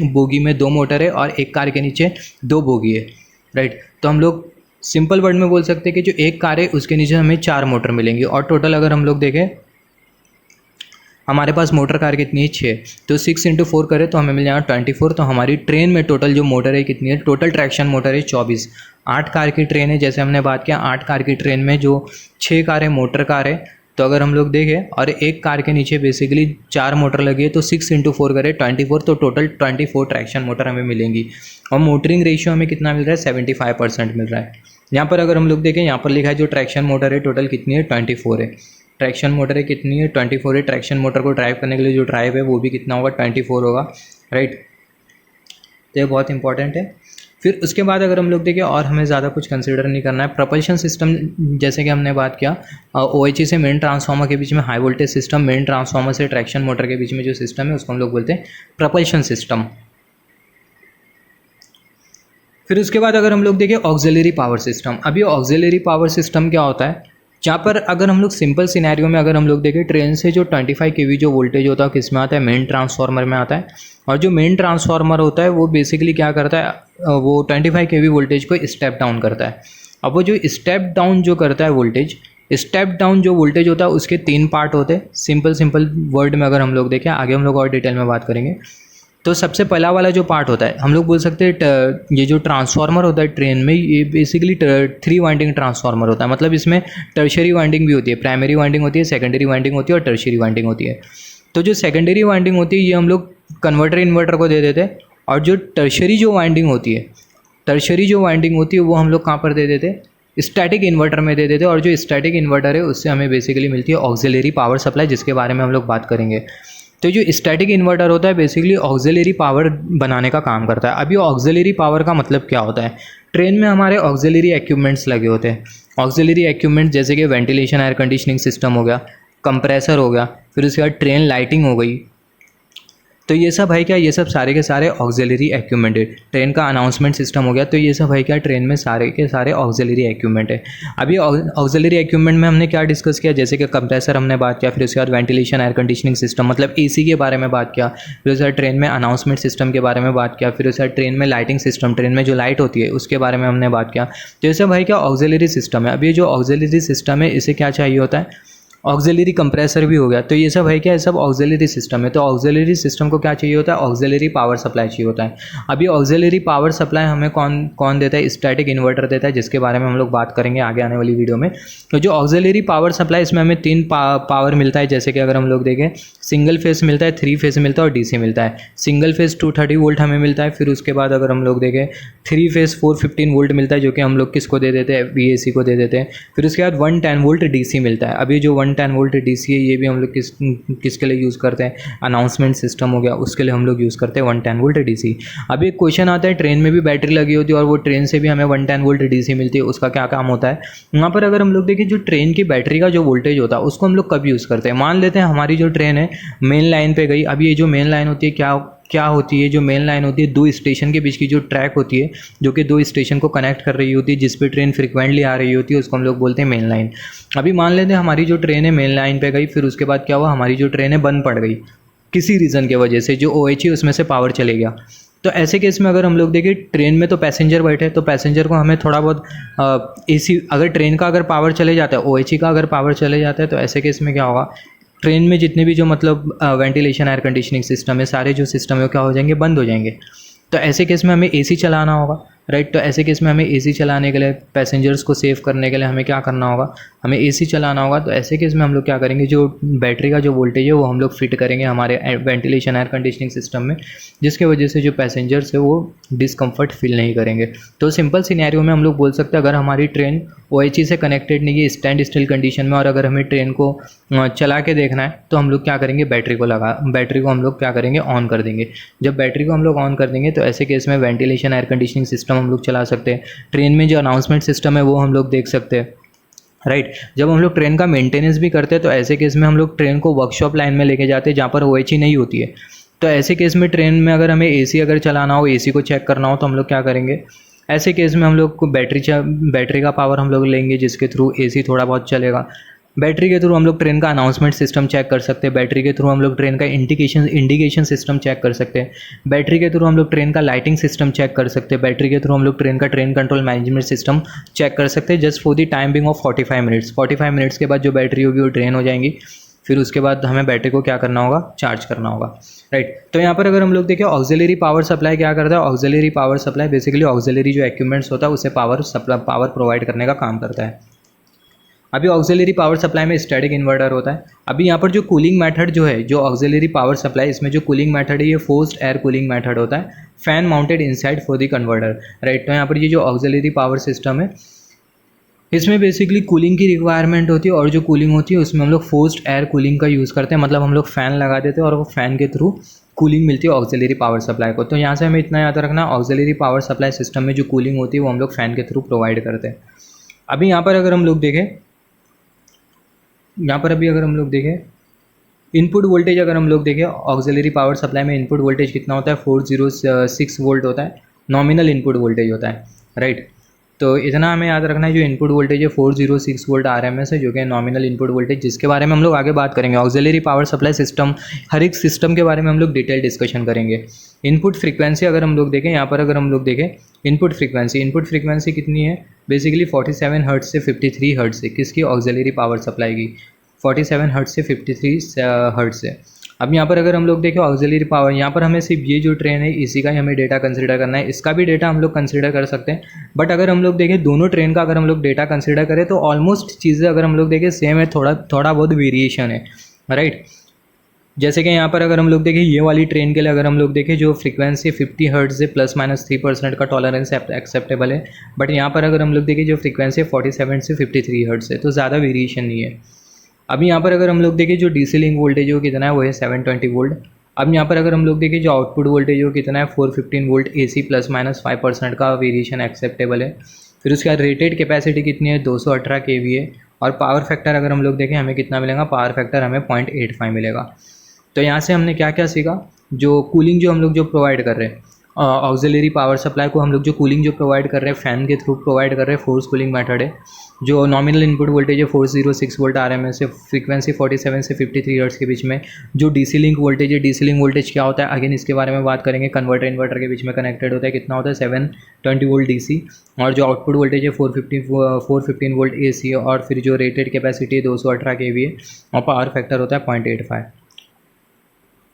बोगी में 2 मोटर है और एक कार के नीचे 2 बोगी है, राइट। तो हम लोग सिंपल वर्ड में बोल सकते हैं कि जो एक कार है उसके नीचे हमें 4 मोटर मिलेंगी। और टोटल अगर हम लोग देखें, हमारे पास मोटर कार कितनी है, 6, तो 6 × 4 करें तो हमें मिल जाएगा 24। तो हमारी ट्रेन में टोटल जो मोटर है कितनी है, टोटल ट्रैक्शन मोटर है 24। 8 कार की ट्रेन है, जैसे हमने बात किया 8 कार की ट्रेन में जो 6 कार है मोटर कार है। तो अगर हम लोग देखें, और एक कार के नीचे बेसिकली 4 मोटर लगी है, तो 6 × 4 करें 24, तो टोटल 24 ट्रैक्शन मोटर हमें मिलेंगी। और मोटरिंग रेशियो हमें कितना मिल रहा है, 75% मिल रहा है। यहाँ पर अगर हम लोग देखें, यहाँ पर लिखा है जो ट्रैक्शन मोटर है टोटल कितनी है, 24 है। ट्रैक्शन मोटर है कितनी है 24 है। ट्रैक्शन मोटर को ड्राइव करने के लिए जो ड्राइव है वो भी कितना होगा 24 होगा, राइट। तो ये बहुत इंपॉर्टेंट है। फिर उसके बाद अगर हम लोग देखें और हमें ज़्यादा कुछ कंसिडर नहीं करना है। प्रपल्शन सिस्टम जैसे कि हमने बात किया OHE से मेन ट्रांसफार्मर के बीच में high voltage system, main transformer से ट्रैक्शन मोटर के बीच में जो सिस्टम है उसको हम लोग बोलते हैं प्रपल्शन सिस्टम। फिर उसके बाद अगर हम लोग देखें ऑक्सिलरी पावर सिस्टम। अभी ऑक्सिलरी पावर सिस्टम क्या होता है, जहाँ पर अगर हम लोग सिंपल सिनेरियो में अगर हम लोग देखें ट्रेन से जो 25 kV जो वोल्टेज होता है किस में आता है, मेन ट्रांसफार्मर में आता है। और जो मेन ट्रांसफार्मर होता है वो बेसिकली क्या करता है, वो 25 kV वोल्टेज को स्टेप डाउन करता है। अब वो जो स्टेप डाउन जो करता है वोल्टेज, स्टेप डाउन जो वोल्टेज होता है उसके 3 पार्ट होते हैं। सिंपल वर्ड में अगर हम लोग देखें, आगे हम लोग और डिटेल में बात करेंगे। तो सबसे पहला वाला जो पार्ट होता है हम लोग बोल सकते हैं ये जो ट्रांसफार्मर होता है ट्रेन में, ये बेसिकली 3 वाइंडिंग ट्रांसफार्मर होता है। मतलब इसमें टर्शरी वाइंडिंग भी होती है, प्राइमरी वाइंडिंग होती है, सेकेंडरी वाइंडिंग होती है और टर्शरी वाइंडिंग होती है। तो जो सेकेंडरी वाइंडिंग होती है ये हम लोग कन्वर्टर इन्वर्टर को दे देते हैं, और जो टर्शरी जो वाइंडिंग होती है, टर्शरी जो वाइंडिंग होती है वो हम लोग कहाँ पर दे देते हैं, स्टैटिक इन्वर्टर में दे देते हैं। और जो स्टैटिक इन्वर्टर है उससे हमें बेसिकली मिलती है ऑक्सिलरी पावर सप्लाई, जिसके बारे में हम लोग बात करेंगे। तो जो स्टैटिक इन्वर्टर होता है बेसिकली ऑक्सिलरी पावर बनाने का काम करता है। अभी ऑक्सिलरी पावर का मतलब क्या होता है, ट्रेन में हमारे ऑक्सिलरी इक्विपमेंट्स लगे होते हैं। ऑक्सिलरी इक्विपमेंट जैसे कि वेंटिलेशन एयर कंडीशनिंग सिस्टम हो गया, कंप्रेसर हो गया, फिर उसके बाद ट्रेन लाइटिंग हो गई। तो ये सब है क्या, ये सब सारे के सारे ऑक्सिलरी इक्विपमेंट है। ट्रेन का अनाउंसमेंट सिस्टम हो गया, तो ये सब है क्या, ट्रेन में सारे के सारे ऑक्सिलरी इक्विपमेंट है। अभी ऑक्सिलरी इक्विपमेंट में हमने क्या डिस्कस किया, जैसे कि कंप्रेसर हमने बात किया, फिर उसके बाद वेंटिलेशन एयर कंडीशनिंग सिस्टम मतलब AC के बारे में बात किया, फिर उसके बाद ट्रेन में अनाउंसमेंट सिस्टम के बारे में बात किया, फिर उसके बाद ट्रेन में लाइटिंग सिस्टम, ट्रेन में जो लाइट होती है उसके बारे में हमने बात किया। तो ये सब है क्या, ऑक्सिलरी सिस्टम है। अभी जो ऑक्सिलरी सिस्टम है इसे क्या चाहिए होता है, ऑक्सिलरी कंप्रेसर भी हो गया। तो ये सब है क्या, ये सब ऑक्सिलरी सिस्टम है। तो ऑक्सिलरी सिस्टम को क्या चाहिए होता है, ऑक्सिलरी पावर सप्लाई चाहिए होता है। अभी ऑक्सिलरी पावर सप्लाई हमें कौन देता है, स्टैटिक इन्वर्टर देता है, जिसके बारे में हम लोग बात करेंगे आगे आने वाली वीडियो में। तो जो ऑक्सिलरी पावर सप्लाई इसमें हमें 3 पावर मिलता है। जैसे कि अगर हम लोग देखें, सिंगल फेस मिलता है, 3 फेस मिलता है और DC मिलता है। सिंगल फेस 230 वोल्ट हमें मिलता है। फिर उसके बाद अगर हम लोग देखें 3 फेस 415 वोल्ट मिलता है, जो कि हम लोग किसको दे देते हैं, VAC को दे देते हैं। फिर उसके बाद 110 वोल्ट DC मिलता है। अभी जो 110 वोल्ट DC है ये भी हम लोग किसके लिए यूज़ करते हैं, अनाउंसमेंट सिस्टम हो गया उसके लिए हम लोग यूज़ करते हैं 110 वोल्ट DC। अभी एक क्वेश्चन आता है, ट्रेन में भी बैटरी लगी होती है और वो ट्रेन से भी हमें 110 वोल्ट DC मिलती है, उसका क्या काम होता है। यहाँ पर अगर हम लोग देखें, जो ट्रेन की बैटरी का जो वोल्टेज होता है उसको हम लोग कब यूज़ करते हैं। मान लेते हैं हमारी जो ट्रेन है मेन लाइन पे गई। अब ये जो मेन लाइन होती है क्या होती है, जो मेन लाइन होती है 2 स्टेशन के बीच की जो ट्रैक होती है, जो कि 2 स्टेशन को कनेक्ट कर रही होती है, जिस पे ट्रेन फ्रिक्वेंटली आ रही होती है, उसको हम लोग बोलते हैं मेन लाइन। अभी मान लेते हैं हमारी जो ट्रेन है मेन लाइन पे गई, फिर उसके बाद क्या हुआ, हमारी जो ट्रेन है बंद पड़ गई किसी रीज़न की वजह से, जो OHE उसमें से पावर चले गया। तो ऐसे केस में अगर हम लोग देखें, ट्रेन में तो पैसेंजर बैठे, तो पैसेंजर को हमें थोड़ा बहुत AC, अगर ट्रेन का अगर पावर चले जाता है, OHE का अगर पावर चले जाता है, तो ऐसे केस में क्या होगा, ट्रेन में जितने भी जो मतलब वेंटिलेशन एयर कंडीशनिंग सिस्टम है, सारे जो सिस्टम है क्या हो जाएंगे, बंद हो जाएंगे। तो ऐसे केस में हमें AC चलाना होगा, राइट। तो ऐसे केस में हमें AC चलाने के लिए, पैसेंजर्स को सेव करने के लिए हमें क्या करना होगा, हमें AC चलाना होगा। तो ऐसे केस में हम लोग क्या करेंगे, जो बैटरी का जो वोल्टेज है वो हम लोग फिट करेंगे हमारे वेंटिलेशन एयर कंडीशनिंग सिस्टम में, जिसके वजह से जो पैसेंजर्स है वो डिस्कम्फर्ट फील नहीं करेंगे। तो सिंपल सिनेरियो में हम लोग बोल सकते हैं, अगर हमारी ट्रेन OHE से कनेक्टेड नहीं है, स्टैंड स्टिल कंडीशन में, और अगर हमें ट्रेन को चला के देखना है तो हम लोग क्या करेंगे, बैटरी को हम लोग क्या करेंगे, ऑन कर देंगे। जब बैटरी को हम लोग ऑन कर देंगे तो ऐसे केस में वेंटिलेशन एयर कंडीशनिंग सिस्टम हम लोग चला सकते हैं। ट्रेन में जो अनाउंसमेंट सिस्टम है वो हम लोग देख सकते हैं, राइट। जब हम लोग ट्रेन का मेंटेनेंस भी करते हैं तो ऐसे केस में हम लोग ट्रेन को वर्कशॉप लाइन में लेके जाते हैं जहाँ पर OHE नहीं होती है। तो ऐसे केस में ट्रेन में अगर हमें AC अगर चलाना हो, AC को चेक करना हो, तो हम लोग क्या करेंगे, ऐसे केस में हम लोग को बैटरी का पावर हम लोग लेंगे, जिसके थ्रू AC थोड़ा बहुत चलेगा। बैटरी के थ्रू हम लोग ट्रेन का अनाउंसमेंट सिस्टम चेक कर सकते हैं। बैटरी के थ्रू हम लोग ट्रेन का इंडिकेशन सिस्टम चेक कर सकते हैं। बैटरी के थ्रू हम लोग ट्रेन का लाइटिंग सिस्टम चेक कर सकते हैं। बैटरी के थ्रू हम लोग train control management system check कर सकते हैं, just for the timing of 45 minutes. 45 minutes के बाद जो बैटरी होगी वो ड्रेन हो जाएंगी। फिर उसके बाद हमें बैटरी को क्या करना होगा, चार्ज करना होगा, राइट। तो यहाँ पर अगर हम लोग देखें, ऑक्सिलरी पावर सप्लाई क्या करता है, auxiliary power supply basically auxiliary जो इक्विपमेंट्स होता है उसे पावर प्रोवाइड करने का काम करता है। अभी ऑक्सिलरी पावर सप्लाई में स्टैटिक इन्वर्टर होता है। अभी यहाँ पर जो कूलिंग मेथड जो है, जो ऑक्सिलरी पावर सप्लाई, इसमें जो कूलिंग मेथड है ये फोर्स्ड एयर कूलिंग मेथड होता है, fan mounted inside for the converter, right. तो यहाँ पर ये जो ऑक्सिलरी पावर सिस्टम है इसमें बेसिकली कूलिंग की रिक्वायरमेंट होती है, और जो कूलिंग होती है उसमें हम लोग फोर्स्ड एयर कूलिंग का यूज़ करते हैं, मतलब हम लोग फ़ैन लगा देते हैं और वो फ़ैन के थ्रू कूलिंग मिलती है ऑक्सिलरी पावर सप्लाई को। तो यहाँ से हमें इतना याद रखना, ऑक्सिलरी पावर सप्लाई सिस्टम में जो कूलिंग होती है वो हम लोग फ़ैन के थ्रू प्रोवाइड करते हैं। अभी यहाँ पर अगर हम लोग देखें, इनपुट वोल्टेज अगर हम लोग देखें ऑक्सिलरी पावर सप्लाई में इनपुट वोल्टेज कितना होता है, 406 वोल्ट होता है, नॉमिनल इनपुट वोल्टेज होता है, राइट। तो इतना हमें याद रखना है, जो इनपुट वोल्टेज है 406 वोल्ट आरएमएस है, जो कि नॉमिनल इनपुट वोल्टेज, जिसके बारे में हम लोग आगे बात करेंगे। ऑक्सिलरी पावर सप्लाई सिस्टम, हर एक सिस्टम के बारे में हम लोग डिटेल डिस्कशन करेंगे। इनपुट फ्रीक्वेंसी अगर हम लोग देखें, यहाँ पर अगर हम लोग देखें इनपुट फ्रीक्वेंसी कितनी है, बेसिकली 47 हर्ट्ज से 53 हर्ट्ज से, किसकी, ऑक्सिलरी पावर सप्लाई की, 47 हर्ट्ज से 53 हर्ट्ज से। अब यहाँ पर अगर हम लोग देखें ऑक्सिलरी पावर, यहाँ पर हमें सिर्फ ये जो ट्रेन है इसी का ही हमें डेटा कंसीडर करना है, इसका भी डेटा हम लोग कंसीडर कर सकते हैं। बट अगर हम लोग देखें दोनों ट्रेन का अगर हम लोग डेटा कंसीडर करें तो ऑलमोस्ट चीज़ें अगर हम लोग देखें सेम है, थोड़ा बहुत वेरिएशन है, राइट। जैसे कि यहाँ पर अगर हम लोग देखें ये वाली ट्रेन के लिए अगर हम लोग देखें जो फ्रीक्वेंसी 50 हर्ट्ज से ±3% का टॉलरेंस एक्सेप्टेबल है, बट यहाँ पर अगर हम लोग देखें जो फ्रीक्वेंसी 47 से 53 हर्ट्ज है, तो ज़्यादा वेरिएशन नहीं है। अब यहाँ पर अगर हम लोग देखें जो डीसी लिंक वोल्टेज हो कितना है, वो है 720 वोल्ट। अब यहाँ पर अगर हम लोग देखें जो आउटपुट वोल्टेज हो कितना है, 415 वोल्ट, AC ±5% का वेरिएशन एक्सेप्टेबल है। फिर उसके बाद रेटेड कैपेसिटी कितनी है, 218 kVA, और पावर फैक्टर अगर हम लोग देखें हमें कितना मिलेगा, पावर फैक्टर हमें 0.85 मिलेगा। तो यहाँ से हमने क्या क्या सीखा, जो कूलिंग जो हम लोग जो प्रोवाइड कर रहे हैं ऑक्सिलरी पावर सप्लाई को, हम लोग जो कूलिंग जो प्रोवाइड कर रहे हैं फ़ैन के थ्रू प्रोवाइड कर रहे हैं, फोर्स कूलिंग मेथड है। जो नॉमिनल इनपुट वोल्टेज है 406 वोल्ट आरएमएस से, फ्रीक्वेंसी 47 से 53 हर्ट्ज के बीच में। जो डीसी लिंक वोल्टेज है, डीसी लिंक वोल्टेज क्या होता है, अगेन इसके बारे में बात करेंगे। कन्वर्टर इन्वर्टर के बीच में कनेक्टेड होता है, कितना होता है, 720 वोल्ट डीसी। और जो आउटपुट वोल्टेज है 415 वोल्ट AC, और फिर जो रेटेड कैपेसिटी है 218 kVA, और पावर फैक्टर होता है 0.85।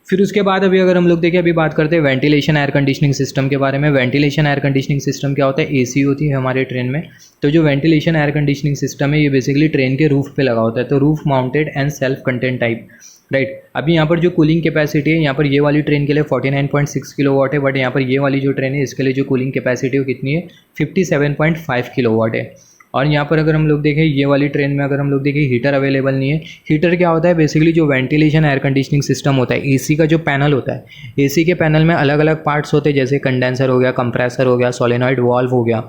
फिर उसके बाद अभी अगर हम लोग देखें, अभी बात करते हैं वेंटिलेशन एयर कंडीशनिंग सिस्टम के बारे में। वेंटिलेशन एयर कंडीशनिंग सिस्टम क्या होता है, AC होती है हमारे ट्रेन में। तो जो वेंटिलेशन एयर कंडीशनिंग सिस्टम है ये बेसिकली ट्रेन के रूफ पे लगा होता है, तो roof mounted and self content type, right. अभी यहाँ पर जो कूलिंग कैपेसिटी है, यहाँ पर ये वाली ट्रेन के लिए 49.6 किलोवाट है, बट यहाँ पर ये वाली जो ट्रेन है इसके लिए जो कूलिंग कैपेसिटी है कितनी है, 57.5 किलोवाट है। और यहाँ पर अगर हम लोग देखें ये वाली ट्रेन में अगर हम लोग देखें हीटर अवेलेबल नहीं है। हीटर क्या होता है, बेसिकली जो वेंटिलेशन एयर कंडीशनिंग सिस्टम होता है, AC का जो पैनल होता है, AC के पैनल में अलग अलग पार्ट्स होते हैं, जैसे कंडेंसर हो गया, कंप्रेसर हो गया, सोलेनॉइड वाल्व हो गया।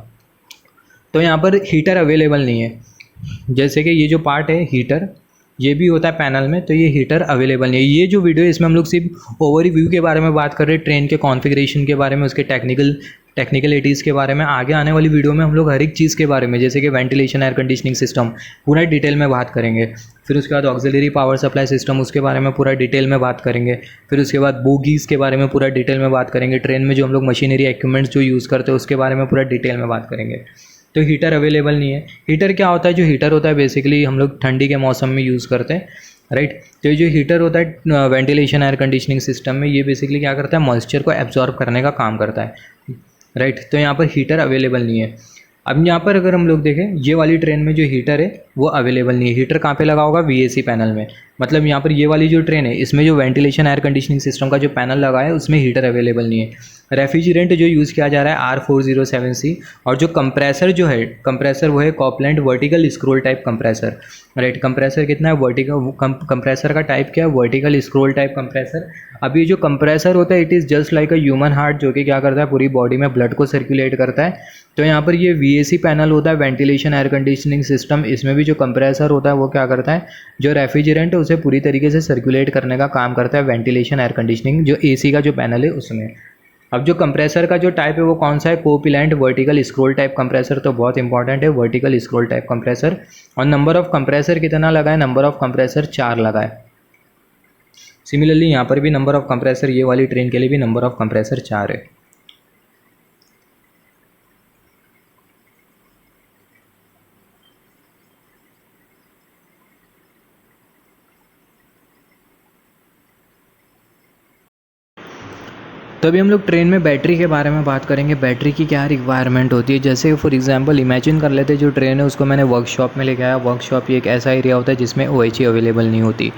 तो यहाँ पर हीटर अवेलेबल नहीं है। जैसे कि ये जो पार्ट है हीटर, ये भी होता है पैनल में, तो ये हीटर अवेलेबल नहीं है। ये जो वीडियो है इसमें हम लोग सिर्फ ओवरव्यू के बारे में बात कर रहे हैं, ट्रेन के कॉन्फ़िगरेशन के बारे में, उसके टेक्निकलिटीज़ के बारे में। आगे आने वाली वीडियो में हम लोग हर एक चीज़ के बारे में, जैसे कि वेंटिलेशन एयर कंडीशनिंग सिस्टम पूरा डिटेल में बात करेंगे। फिर उसके बाद ऑक्सिलरी पावर सप्लाई सिस्टम, उसके बारे में पूरा डिटेल में बात करेंगे। फिर उसके बाद बोगीज़ के बारे में पूरा डिटेल में बात करेंगे। ट्रेन में जो हम लोग मशीनरी इक्विपमेंट्स जो यूज़ करते हैं उसके बारे में पूरा डिटेल में बात करेंगे। तो हीटर अवेलेबल नहीं है। हीटर क्या होता है, जो हीटर होता है बेसिकली हम लोग ठंडी के मौसम में यूज़ करते हैं, राइट। तो ये जो हीटर होता है वेंटिलेशन एयर कंडीशनिंग सिस्टम में, ये बेसिकली क्या करता है, मॉइस्चर को एब्जॉर्ब करने का काम करता है, राइट। तो यहाँ पर हीटर अवेलेबल नहीं है। अब यहाँ पर अगर हम लोग देखें ये वाली ट्रेन में जो हीटर है वो अवेलेबल नहीं है। हीटर कहाँ पे लगा होगा, VAC पैनल में। मतलब यहाँ पर ये वाली जो ट्रेन है इसमें जो वेंटिलेशन एयर कंडीशनिंग सिस्टम का जो पैनल लगा है उसमें हीटर अवेलेबल नहीं है। रेफ्रिजरेंट जो यूज़ किया जा रहा है R407C, और जो कंप्रेसर जो है, कंप्रेसर वो है Copeland vertical scroll type compressor, right. Compressor कितना है, वर्टिकल, कंप्रेसर का टाइप क्या है, वर्टिकल स्क्रोल टाइप कंप्रेसर। अब ये जो कंप्रेसर होता है it is just like a human heart, जो कि क्या करता है, पूरी बॉडी में ब्लड को सर्कुलेट करता है। तो यहाँ पर ये VAC पैनल होता है, वेंटिलेशन एयर कंडीशनिंग सिस्टम। इसमें भी जो कंप्रेसर होता है वो क्या करता है, जो रेफ्रिजरेंट है उसे पूरी तरीके से सर्कुलेट करने का काम करता है वेंटिलेशन एयर कंडीशनिंग जो AC का जो पैनल है उसमें। अब जो कंप्रेसर का जो टाइप है वो कौन सा है, कोपिलेंट वर्टिकल स्क्रोल टाइप कंप्रेसर। तो बहुत इंपॉर्टेंट है वर्टिकल स्क्रोल टाइप कंप्रेसर। और नंबर ऑफ कंप्रेसर कितना लगा है, नंबर ऑफ कंप्रेसर 4 लगा है। सिमिलरली यहाँ पर भी नंबर ऑफ कंप्रेसर, ये वाली ट्रेन के लिए भी नंबर ऑफ कंप्रेसर 4 है। तो अभी हम लोग ट्रेन में बैटरी के बारे में बात करेंगे। बैटरी की क्या रिक्वायरमेंट होती है, जैसे फॉर एग्जांपल इमेजिन कर लेते हैं जो ट्रेन है उसको मैंने वर्कशॉप में लेके आया। वर्कशॉप ये एक ऐसा एरिया होता है जिसमें OHE अवेलेबल नहीं होती।